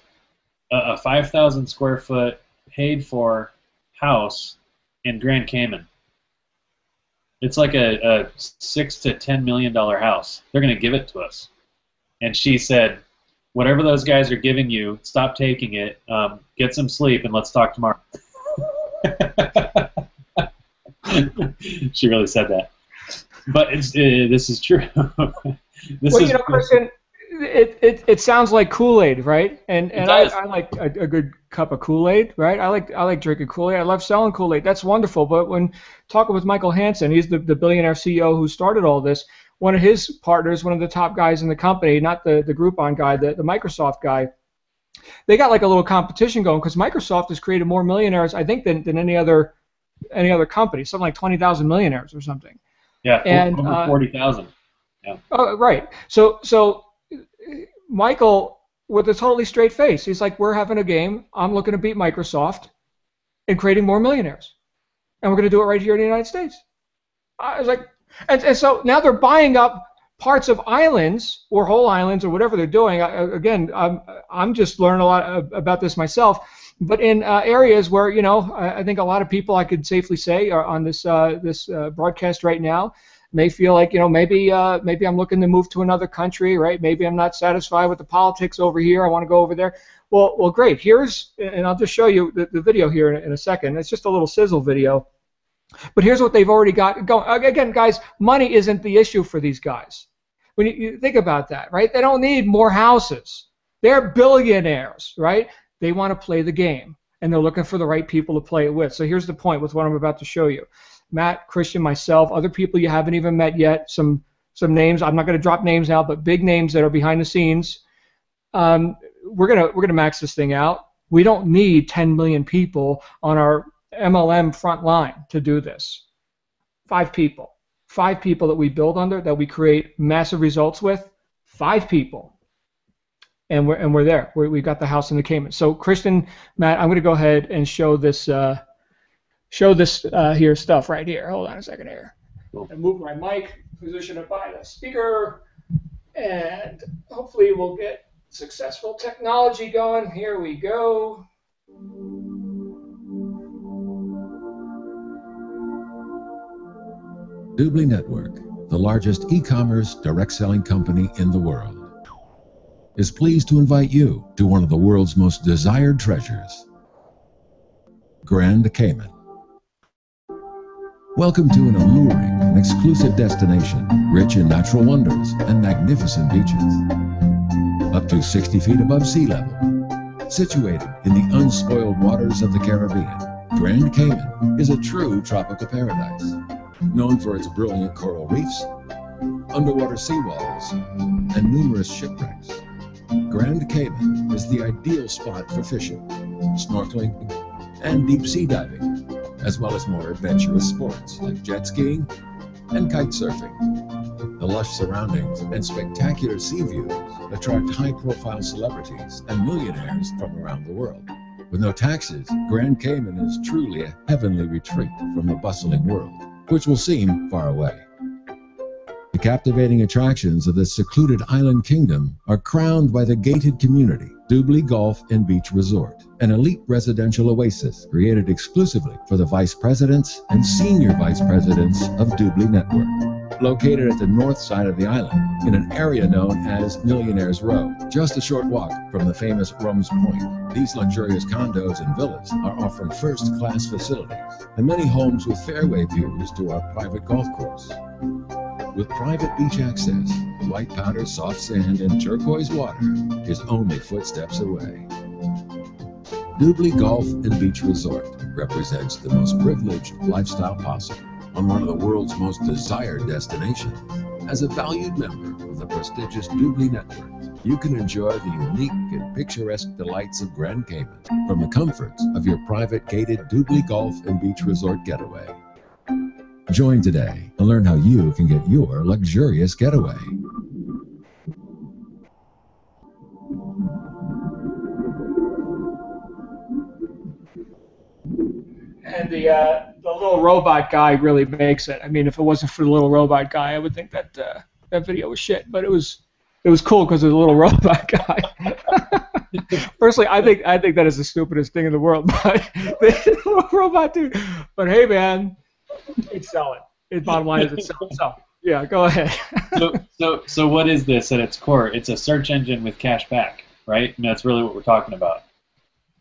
a 5,000 square foot paid for house in Grand Cayman. It's like a $6 to $10 million house. They're going to give it to us." And she said, "Whatever those guys are giving you, stop taking it, get some sleep, and let's talk tomorrow." She really said that. But this is true. Christian, it sounds like Kool-Aid, right? And I like a good cup of Kool-Aid, right? I like drinking Kool-Aid. I love selling Kool-Aid. That's wonderful. But when talking with Michael Hansen, he's the billionaire CEO who started all this. One of his partners, one of the top guys in the company, not the Groupon guy, the Microsoft guy, they got like a little competition going because Microsoft has created more millionaires, I think, than any other company, something like 20,000 millionaires or something. Yeah, and over 40,000. Yeah. Oh, right. So Michael, with a totally straight face, he's like, "We're having a game. I'm looking to beat Microsoft and creating more millionaires, and we're going to do it right here in the United States." I was like, and so now they're buying up parts of islands or whole islands or whatever they're doing. I'm just learning a lot about this myself. But in areas where, I think a lot of people, I could safely say, are on this broadcast right now, may feel like, maybe I'm looking to move to another country, right? Maybe I'm not satisfied with the politics over here. I want to go over there. Well, great. And I'll just show you the video here in a second. It's just a little sizzle video. But here's what they've already got going. Again, guys, money isn't the issue for these guys. When you think about that, right? They don't need more houses. They're billionaires, right? They want to play the game, and they're looking for the right people to play it with. So here's the point with what I'm about to show you. Matt, Christian, myself, other people you haven't even met yet, some names. I'm not going to drop names now, but big names that are behind the scenes. We're gonna max this thing out. We don't need 10 million people on our MLM front line to do this. 5 people. 5 people that we build under, that we create massive results with. 5 people. And we're there. We got the house in the Cayman. So Christian, Matt, I'm going to go ahead and show this here stuff right here. Hold on a second here. Cool. And move my mic, position it by the speaker, and hopefully we'll get successful technology going. Here we go. Doobly Network, the largest e-commerce direct selling company in the world, is pleased to invite you to one of the world's most desired treasures, Grand Cayman. Welcome to an alluring and exclusive destination, rich in natural wonders and magnificent beaches. Up to 60 feet above sea level, situated in the unspoiled waters of the Caribbean, Grand Cayman is a true tropical paradise, known for its brilliant coral reefs, underwater seawalls, and numerous shipwrecks. Grand Cayman is the ideal spot for fishing, snorkeling, and deep sea diving, as well as more adventurous sports like jet skiing and kite surfing. The lush surroundings and spectacular sea views attract high-profile celebrities and millionaires from around the world. With no taxes, Grand Cayman is truly a heavenly retreat from the bustling world, which will seem far away. The captivating attractions of this secluded island kingdom are crowned by the gated community, Doobly Golf and Beach Resort, an elite residential oasis created exclusively for the vice presidents and senior vice presidents of Doobly Network. Located at the north side of the island, in an area known as Millionaires Row, just a short walk from the famous Rum's Point. These luxurious condos and villas are offering first-class facilities and many homes with fairway views to our private golf course. with private beach access, white powder, soft sand, and turquoise water is only footsteps away. Doobly Golf and Beach Resort represents the most privileged lifestyle possible on one of the world's most desired destinations. As a valued member of the prestigious Doobly Network, you can enjoy the unique and picturesque delights of Grand Cayman from the comforts of your private gated Doobly Golf and Beach Resort getaway. Join today and learn how you can get your luxurious getaway. And the little robot guy really makes it. I mean, if it wasn't for the little robot guy, I would think that that video was shit. But it was cool because of the little robot guy. Personally, I think that is the stupidest thing in the world. But the little robot dude. But hey, man, it's selling. Its bottom line is it's selling. So yeah, go ahead. So what is this at its core? It's a search engine with cash back, right? And that's really what we're talking about.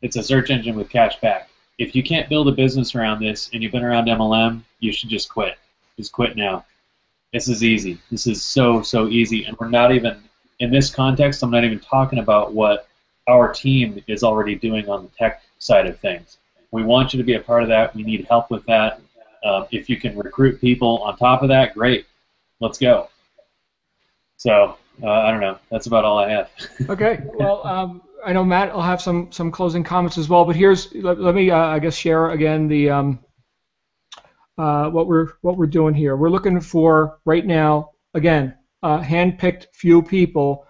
It's a search engine with cash back. If you can't build a business around this and you've been around MLM, you should just quit. Just quit now. This is easy. This is so easy. And we're not even, in this context, I'm not even talking about what our team is already doing on the tech side of things. We want you to be a part of that. We need help with that. If you can recruit people on top of that, great. Let's go. So, I don't know. That's about all I have. Okay. Well, I know Matt will have some closing comments as well, but let me I guess share again the what we're doing here. We're looking for right now again hand-picked few people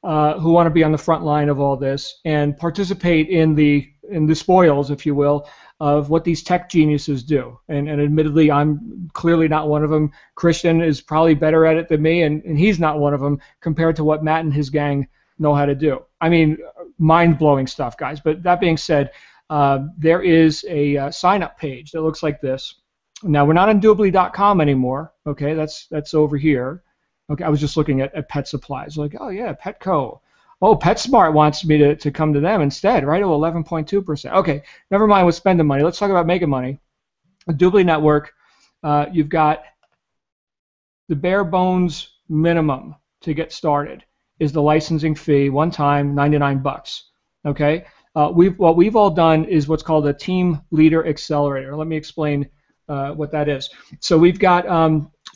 who want to be on the front line of all this and participate in the spoils, if you will, of what these tech geniuses do. And admittedly, I'm clearly not one of them. Christian is probably better at it than me, and he's not one of them compared to what Matt and his gang know how to do. I mean, mind-blowing stuff, guys. But that being said, there is a sign-up page that looks like this. Now, we're not on Doobly.com anymore. Okay, that's over here. Okay, I was just looking at pet supplies. Like, oh yeah, Petco. Oh, PetSmart wants me to come to them instead, right? Oh, 11.2%. Okay, never mind with spending money. Let's talk about making money. The Doobly Network, you've got the bare bones minimum to get started is the licensing fee, one time, $99. Okay, what we've all done is what's called a Team Leader Accelerator. Let me explain what that is. So we've got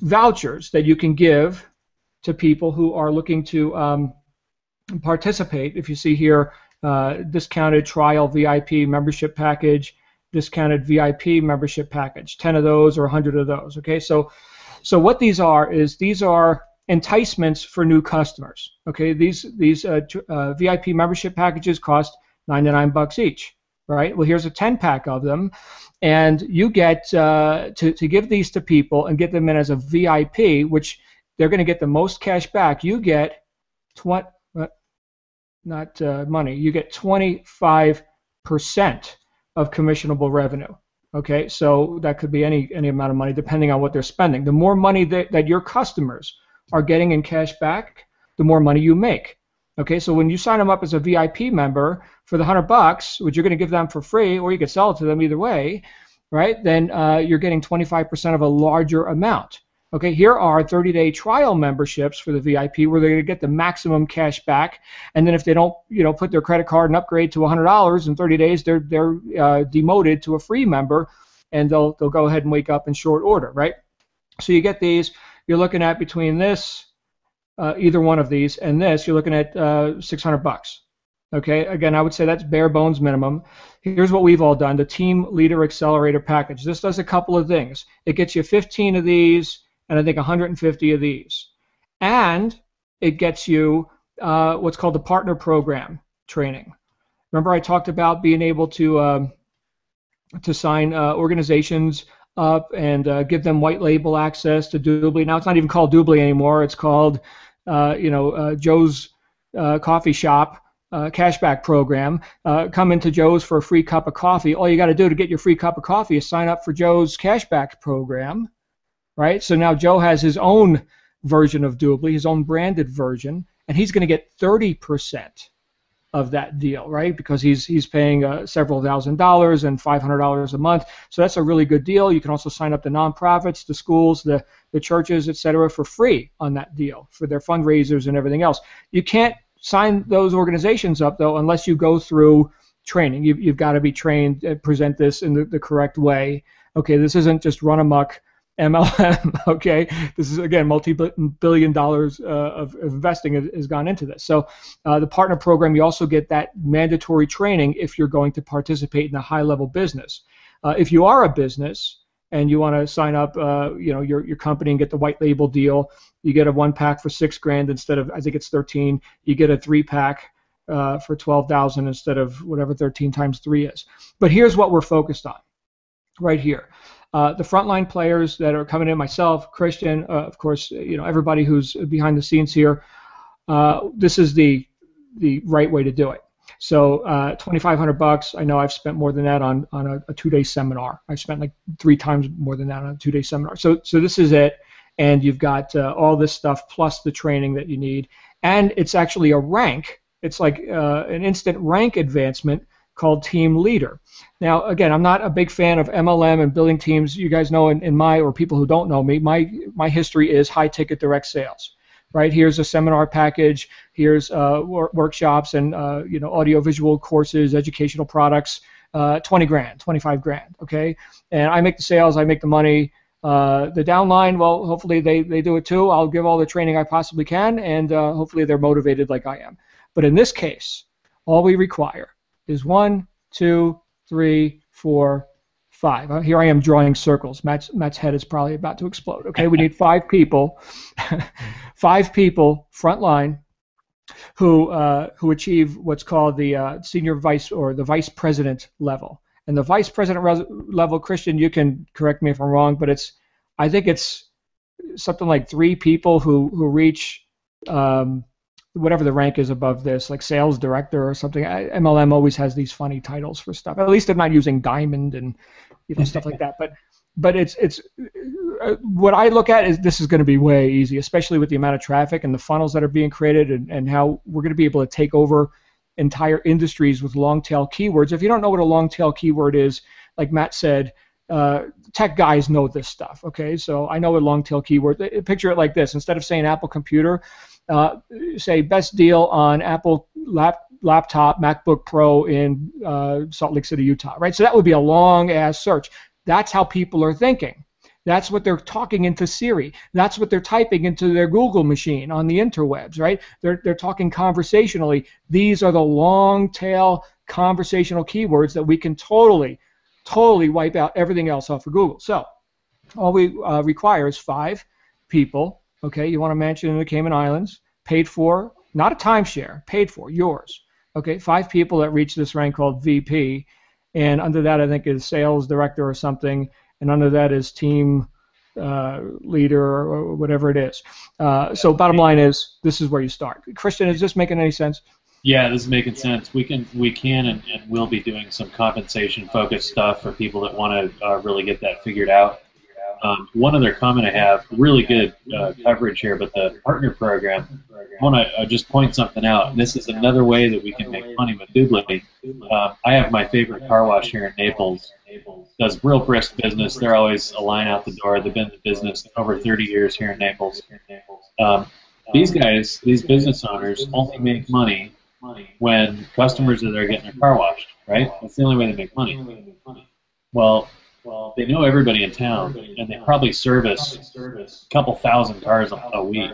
vouchers that you can give to people who are looking to participate. If you see here, discounted trial VIP membership package, discounted VIP membership package, 10 of those or 100 of those. Okay, so what these are enticements for new customers. Okay, these VIP membership packages cost $99 each. Right. Well, here's a 10-pack of them, and you get to give these to people and get them in as a VIP, which they're going to get the most cash back. You get money. You get 25% of commissionable revenue. Okay, so that could be any amount of money depending on what they're spending. The more money that your customers are getting in cash back, the more money you make. Okay, so when you sign them up as a VIP member for the $100, which you're going to give them for free, or you could sell it to them either way, right? Then you're getting 25% of a larger amount. Okay, here are 30-day trial memberships for the VIP where they're going to get the maximum cash back, and then if they don't, put their credit card and upgrade to $100 in 30 days, they're demoted to a free member, and they'll go ahead and wake up in short order, right? So you get these. You're looking at between this, either one of these, and this, you're looking at $600. Okay, again, I would say that's bare bones minimum. Here's what we've all done: the Team Leader Accelerator package. This does a couple of things. It gets you 15 of these, and I think 150 of these, and it gets you what's called the Partner Program training. Remember, I talked about being able to sign organizations up and give them white label access to Doobly. Now it's not even called Doobly anymore. It's called Joe's Coffee Shop cashback program. Come into Joe's for a free cup of coffee. All you got to do to get your free cup of coffee is sign up for Joe's cashback program, right? So now Joe has his own version of Doobly, his own branded version, and he's going to get 30% of that deal, right? Because he's paying several $1,000s and $500 a month. So that's a really good deal. You can also sign up the nonprofits, the schools, the churches, et cetera, for free on that deal for their fundraisers and everything else. You can't sign those organizations up, though, unless you go through training. You've got to be trained and present this in the correct way. Okay, this isn't just run amok MLM, okay? This is, again, multi-billion dollars of investing has gone into this. So the partner program, you also get that mandatory training if you're going to participate in a high-level business. If you are a business and you want to sign up, your company and get the white label deal, you get a 1-pack for $6,000 instead of, I think it's 13. You get a 3-pack for 12,000 instead of whatever 13 times 3 is. But here's what we're focused on right here. The frontline players that are coming in, myself, Christian, of course, everybody who's behind the scenes here. This is the right way to do it. So $2,500. I know I've spent more than that on a 2-day seminar. I've spent like 3 times more than that on a 2-day seminar. So this is it, and you've got all this stuff plus the training that you need, and it's actually a rank. It's like an instant rank advancement called Team Leader. Now, again, I'm not a big fan of MLM and building teams. You guys know in my, or people who don't know me, my history is high-ticket direct sales. Right? Here's a seminar package. Here's workshops and audio-visual courses, educational products. $20,000, $25,000. Okay, and I make the sales. I make the money. The downline, well, hopefully they do it too. I'll give all the training I possibly can, and hopefully they're motivated like I am. But in this case, all we require is 1, 2, 3, 4, 5. Here I am drawing circles. Matt's head is probably about to explode. Okay, we need 5 people, 5 people frontline who achieve what's called the senior vice or the vice president level. And the vice president level, Christian, you can correct me if I'm wrong, but I think it's something like 3 people who reach whatever the rank is above this, like sales director or something. MLM always has these funny titles for stuff. At least they're not using diamond and stuff like that. But it's what I look at is this is going to be way easy, especially with the amount of traffic and the funnels that are being created and how we're going to be able to take over entire industries with long tail keywords. If you don't know what a long tail keyword is, like Matt said, tech guys know this stuff. Okay, so I know a long tail keyword. Picture it like this: instead of saying Apple computer, say best deal on Apple laptop, MacBook Pro in Salt Lake City, Utah. Right. So that would be a long ass search. That's how people are thinking. That's what they're talking into Siri. That's what they're typing into their Google machine on the interwebs, right? They're talking conversationally. These are the long tail conversational keywords that we can totally wipe out everything else off of Google. So all we require is 5 people. Okay, you want a mansion in the Cayman Islands, paid for, not a timeshare, paid for, yours. Okay, 5 people that reach this rank called VP, and under that I think is sales director or something. And under that is team leader or whatever it is. So bottom line is, this is where you start. Christian, is this making any sense? Yeah, this is making sense. We can and will be doing some compensation-focused stuff for people that want to really get that figured out. One other comment I have, really good coverage here, but the partner program, I want to just point something out. This is another way that we can make money with Doobly. I have my favorite car wash here in Naples. Does real brisk business. They're always a line out the door. They've been in the business over 30 years here in Naples. These guys, these business owners, only make money when customers are there getting their car washed, right? That's the only way they make money. Well, they know everybody in town, and they probably service a couple thousand cars a week.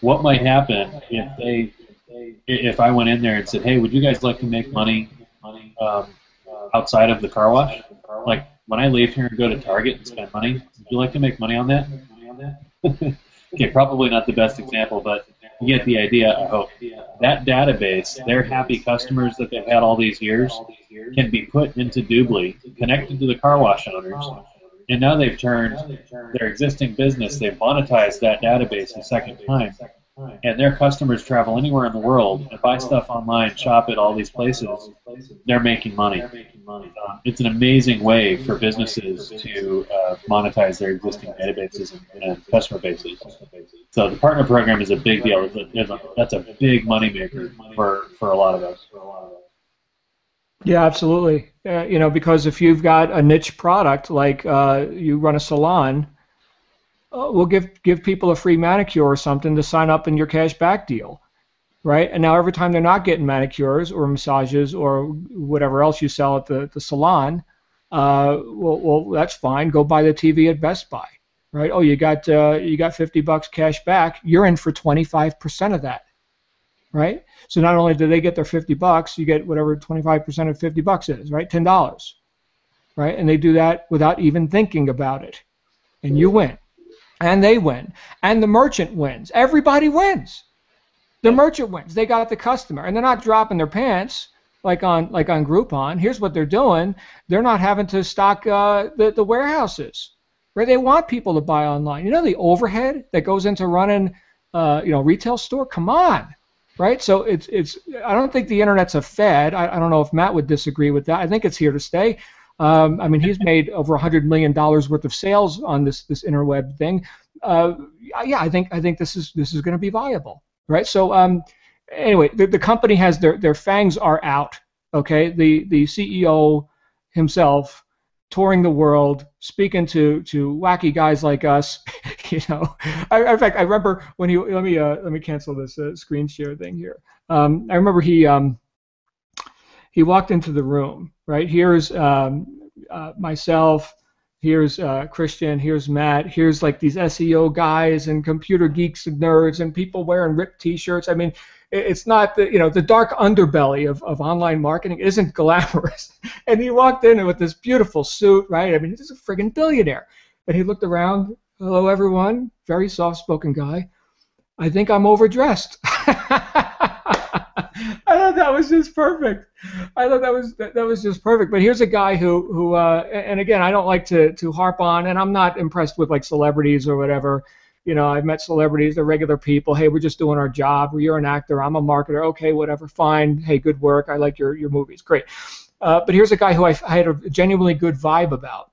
What might happen if I went in there and said, "Hey, would you guys like to make money outside of the car wash? Like when I leave here and go to Target and spend money, would you like to make money on that?" Okay, probably not the best example, but you get the idea, I hope. That database, their happy customers that they've had all these years, can be put into Doobly, connected to the car wash owners, and now they've turned their existing business, they've monetized that database a second time, and their customers travel anywhere in the world and buy stuff online, shop at all these places. They're making money. It's an amazing way for businesses to monetize their existing databases and customer bases. So the partner program is a big deal. That's a big moneymaker for a lot of us. Yeah, absolutely. Because if you've got a niche product like you run a salon, we'll give people a free manicure or something to sign up in your cash back deal, right? And now every time they're not getting manicures or massages or whatever else you sell at the salon, well, that's fine. Go buy the TV at Best Buy, right? Oh, you got $50 cash back. You're in for 25% of that, right? So not only do they get their $50, you get whatever 25% of $50 is, right? $10, right? And they do that without even thinking about it, and you win. And they win. And the merchant wins. Everybody wins. The merchant wins. They got the customer. And they're not dropping their pants like on Groupon. Here's what they're doing. They're not having to stock the warehouses. Right? They want people to buy online. You know the overhead that goes into running retail store? Come on. Right? So it's I don't think the internet's a fad. I don't know if Matt would disagree with that. I think it's here to stay. I mean, he's made over $100 million worth of sales on this interweb thing. Yeah, I think this is going to be viable, right? So anyway, the company has their fangs are out. Okay, the CEO himself touring the world, speaking to wacky guys like us. In fact, I remember when he let me cancel this screen share thing here. I remember he walked into the room, right? Here's myself, here's Christian, here's Matt, here's like these SEO guys and computer geeks and nerds and people wearing ripped T-shirts. I mean, it's not the dark underbelly of online marketing isn't glamorous. And he walked in with this beautiful suit, right? I mean, he's a friggin' billionaire. And he looked around, hello everyone, very soft-spoken guy. I think I'm overdressed. I thought that was just perfect. I thought that was just perfect. But here's a guy who and again, I don't like to harp on, and I'm not impressed with like celebrities or whatever. I've met celebrities, they're regular people. Hey, we're just doing our job. You're an actor, I'm a marketer. Okay, whatever, fine. Hey, good work. I like your movies. Great. But here's a guy who I had a genuinely good vibe about.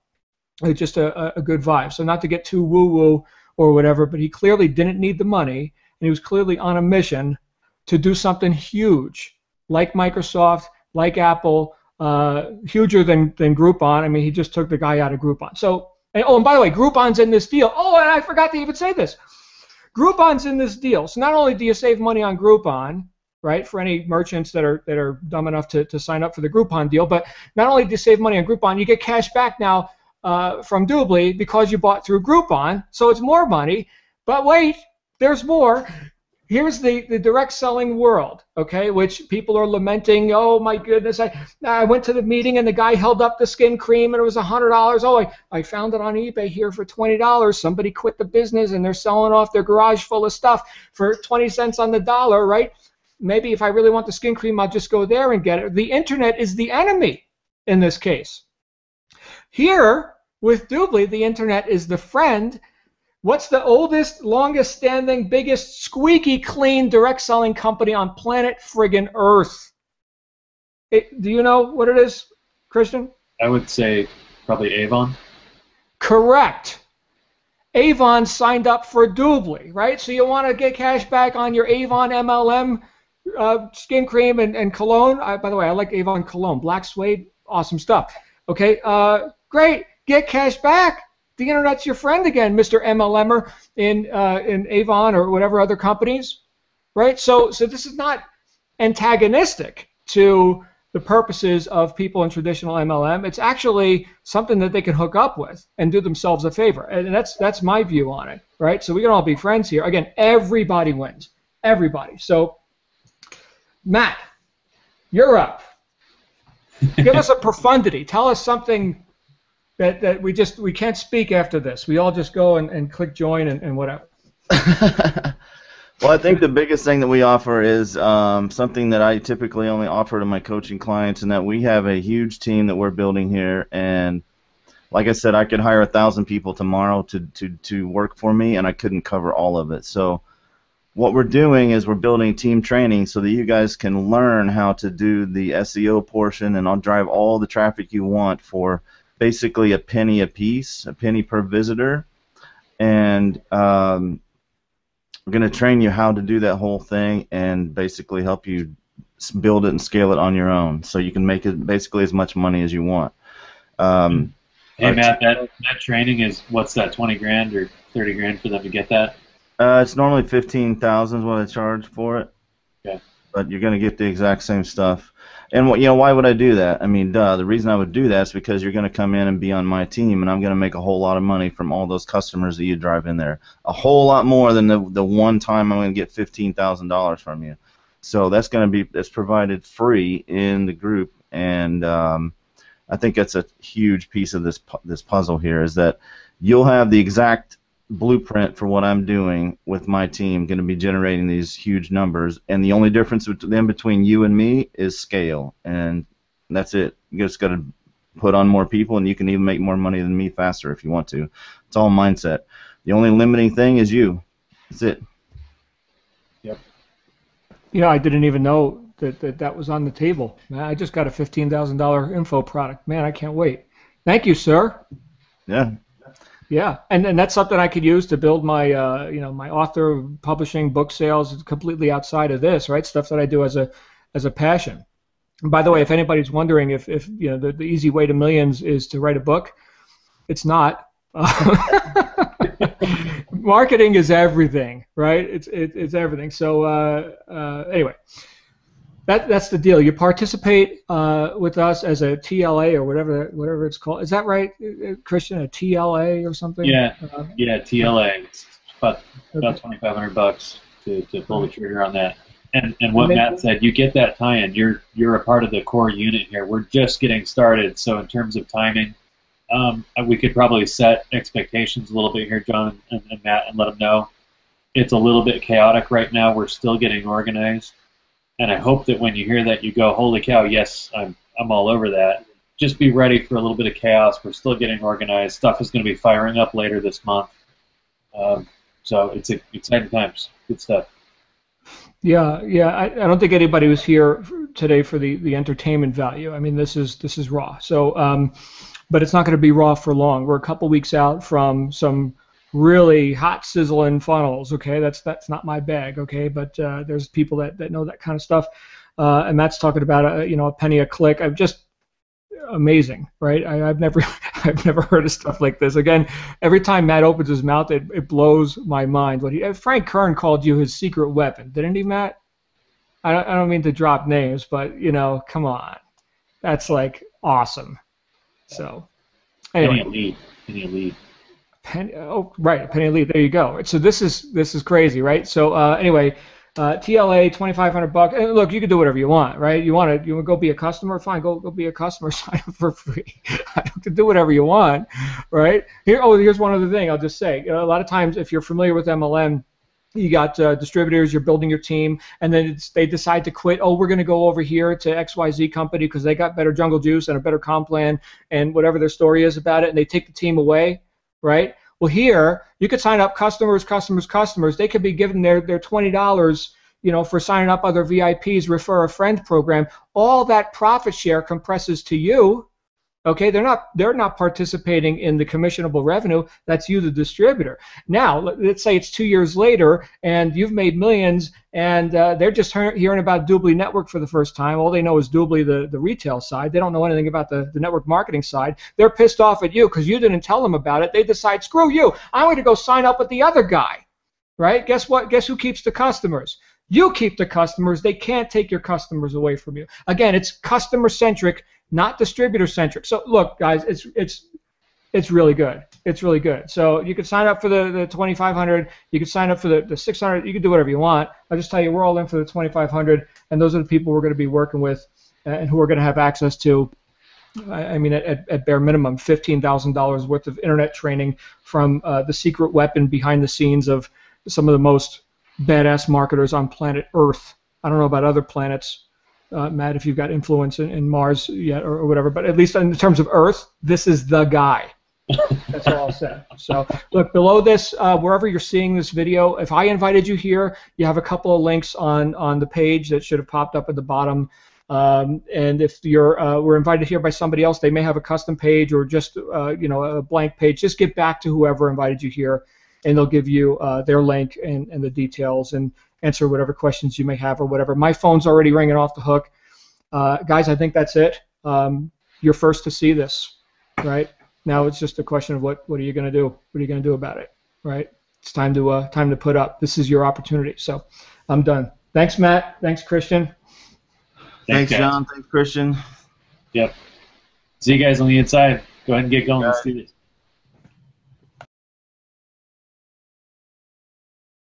Just a good vibe. So not to get too woo-woo or whatever, but he clearly didn't need the money, and he was clearly on a mission to do something huge, like Microsoft, like Apple, huger than Groupon. I mean, he just took the guy out of Groupon. So, and by the way, Groupon's in this deal. Oh, and I forgot to even say this. Groupon's in this deal. So not only do you save money on Groupon, right, for any merchants that are dumb enough to sign up for the Groupon deal, but not only do you save money on Groupon, you get cash back now from Doobly because you bought through Groupon, so it's more money. But wait, there's more. Here's the direct selling world, okay, which people are lamenting. Oh my goodness, I went to the meeting and the guy held up the skin cream and it was $100. Oh, I found it on eBay here for $20. Somebody quit the business and they're selling off their garage full of stuff for 20 cents on the dollar, right? Maybe if I really want the skin cream, I'll just go there and get it. The internet is the enemy in this case. Here, with Doobly, the internet is the friend. What's the oldest, longest standing, biggest, squeaky clean direct selling company on planet friggin' Earth? Do you know what it is, Christian? I would say probably Avon. Correct. Avon signed up for Doobly, right? So you want to get cash back on your Avon MLM skin cream and cologne. By the way, I like Avon cologne. Black suede, awesome stuff. Okay, great. Get cash back. The internet's your friend again, Mr. MLMer in Avon or whatever other companies, right? So this is not antagonistic to the purposes of people in traditional MLM. It's actually something that they can hook up with and do themselves a favor, and that's my view on it, right? So we can all be friends here. Again, everybody wins, everybody. So, Matt, you're up. Give us a profundity. Tell us something that we can't speak after this. We all just go and click join and whatever. Well, I think the biggest thing that we offer is something that I typically only offer to my coaching clients, and that we have a huge team that we're building here. And like I said, I could hire 1,000 people tomorrow to work for me, and I couldn't cover all of it. So what we're doing is we're building team training so that you guys can learn how to do the SEO portion, and I'll drive all the traffic you want for basically a penny a piece, a penny per visitor, and we're going to train you how to do that whole thing and basically help you build it and scale it on your own so you can make it basically as much money as you want. Hey Matt, that training is, what's that, 20 grand or 30 grand for them to get that? It's normally 15,000 is what I charge for it. Okay. But you're going to get the exact same stuff. And why would I do that? I mean, the reason I would do that is because you're going to come in and be on my team, and I'm going to make a whole lot of money from all those customers that you drive in there. A whole lot more than the one time I'm going to get $15,000 from you. So that's provided free in the group, and I think that's a huge piece of this puzzle here, is that you'll have the exact blueprint for what I'm doing with my team, going to be generating these huge numbers, and the only difference between you and me is scale, and that's it. You just got to put on more people, and you can even make more money than me faster if you want to. It's all mindset. The only limiting thing is you. That's it. Yep. Yeah, I didn't even know that was on the table. Man, I just got a $15,000 info product. Man, I can't wait. Thank you, sir. Yeah. Yeah, and that's something I could use to build my my author publishing, book sales, completely outside of this, right? Stuff that I do as a passion. And by the way, if anybody's wondering if the easy way to millions is to write a book, it's not. Marketing is everything, right? It's everything. So anyway. That's the deal. You participate with us as a TLA or whatever it's called. Is that right, Christian? A TLA or something? Yeah, TLA. It's about $2,500 to pull the trigger on that. And what Matt said, you get that tie-in. You're a part of the core unit here. We're just getting started. So in terms of timing, we could probably set expectations a little bit here, John and Matt, and let them know it's a little bit chaotic right now. We're still getting organized. And I hope that when you hear that, you go, holy cow, yes, I'm all over that. Just be ready for a little bit of chaos. We're still getting organized. Stuff is going to be firing up later this month. So it's exciting times. Good stuff. Yeah. I don't think anybody was here today for the entertainment value. I mean, this is raw. So, but it's not going to be raw for long. We're a couple weeks out from some really hot sizzling funnels, okay? That's not my bag, okay? But there's people that know that kind of stuff, and Matt's talking about a penny a click. I'm just amazing, right? I've never heard of stuff like this. Again, every time Matt opens his mouth, it blows my mind. Frank Kern called you his secret weapon, didn't he, Matt? I don't mean to drop names, but come on, that's awesome. So anyway. Penny lead. Oh, right, a penny lead. There you go. So this is crazy, right? So anyway, TLA, $2,500. And look, you can do whatever you want, right? You want to go be a customer? Fine, go be a customer. Sign up for free. You can do whatever you want, right? Here's one other thing I'll just say. A lot of times, if you're familiar with MLM, you got distributors, you're building your team, and then they decide to quit. Oh, we're going to go over here to XYZ company because they got better jungle juice and a better comp plan and whatever their story is about it, and they take the team away. Right? Well, here you could sign up customers. They could be given their $20, for signing up other VIPs, refer a friend program. All that profit share compresses to you. Okay, they're not participating in the commissionable revenue. That's you, the distributor. Now, let's say it's 2 years later, and you've made millions, and they're just hearing about Doobly Network for the first time. All they know is Doobly, the retail side. They don't know anything about the network marketing side. They're pissed off at you because you didn't tell them about it. They decide, screw you, I'm going to go sign up with the other guy. Right? Guess what? Guess who keeps the customers? You keep the customers. They can't take your customers away from you. Again, it's customer-centric, not distributor-centric. So look, guys, it's really good. It's really good. So you can sign up for the 2,500. You can sign up for the 600. You can do whatever you want. I'll just tell you, we're all in for the 2,500, and those are the people we're going to be working with and who are going to have access to, I mean, at bare minimum, $15,000 worth of internet training from the secret weapon behind the scenes of some of the most badass marketers on planet Earth. I don't know about other planets, Matt, if you've got influence in Mars yet or whatever, but at least in terms of Earth, this is the guy. That's all I'll say. So, look, below this, wherever you're seeing this video, if I invited you here, you have a couple of links on the page that should have popped up at the bottom. And if you're were invited here by somebody else, they may have a custom page or just a blank page. Just get back to whoever invited you here, and they'll give you their link and the details and answer whatever questions you may have or whatever. My phone's already ringing off the hook. Guys, I think that's it. You're first to see this, right? Now it's just a question of what are you going to do? What are you going to do about it, right? It's time to put up. This is your opportunity. So I'm done. Thanks, Matt. Thanks, Christian. Thanks, John. Thanks, Christian. Yep. See you guys on the inside. Go ahead and get going. Let's do this.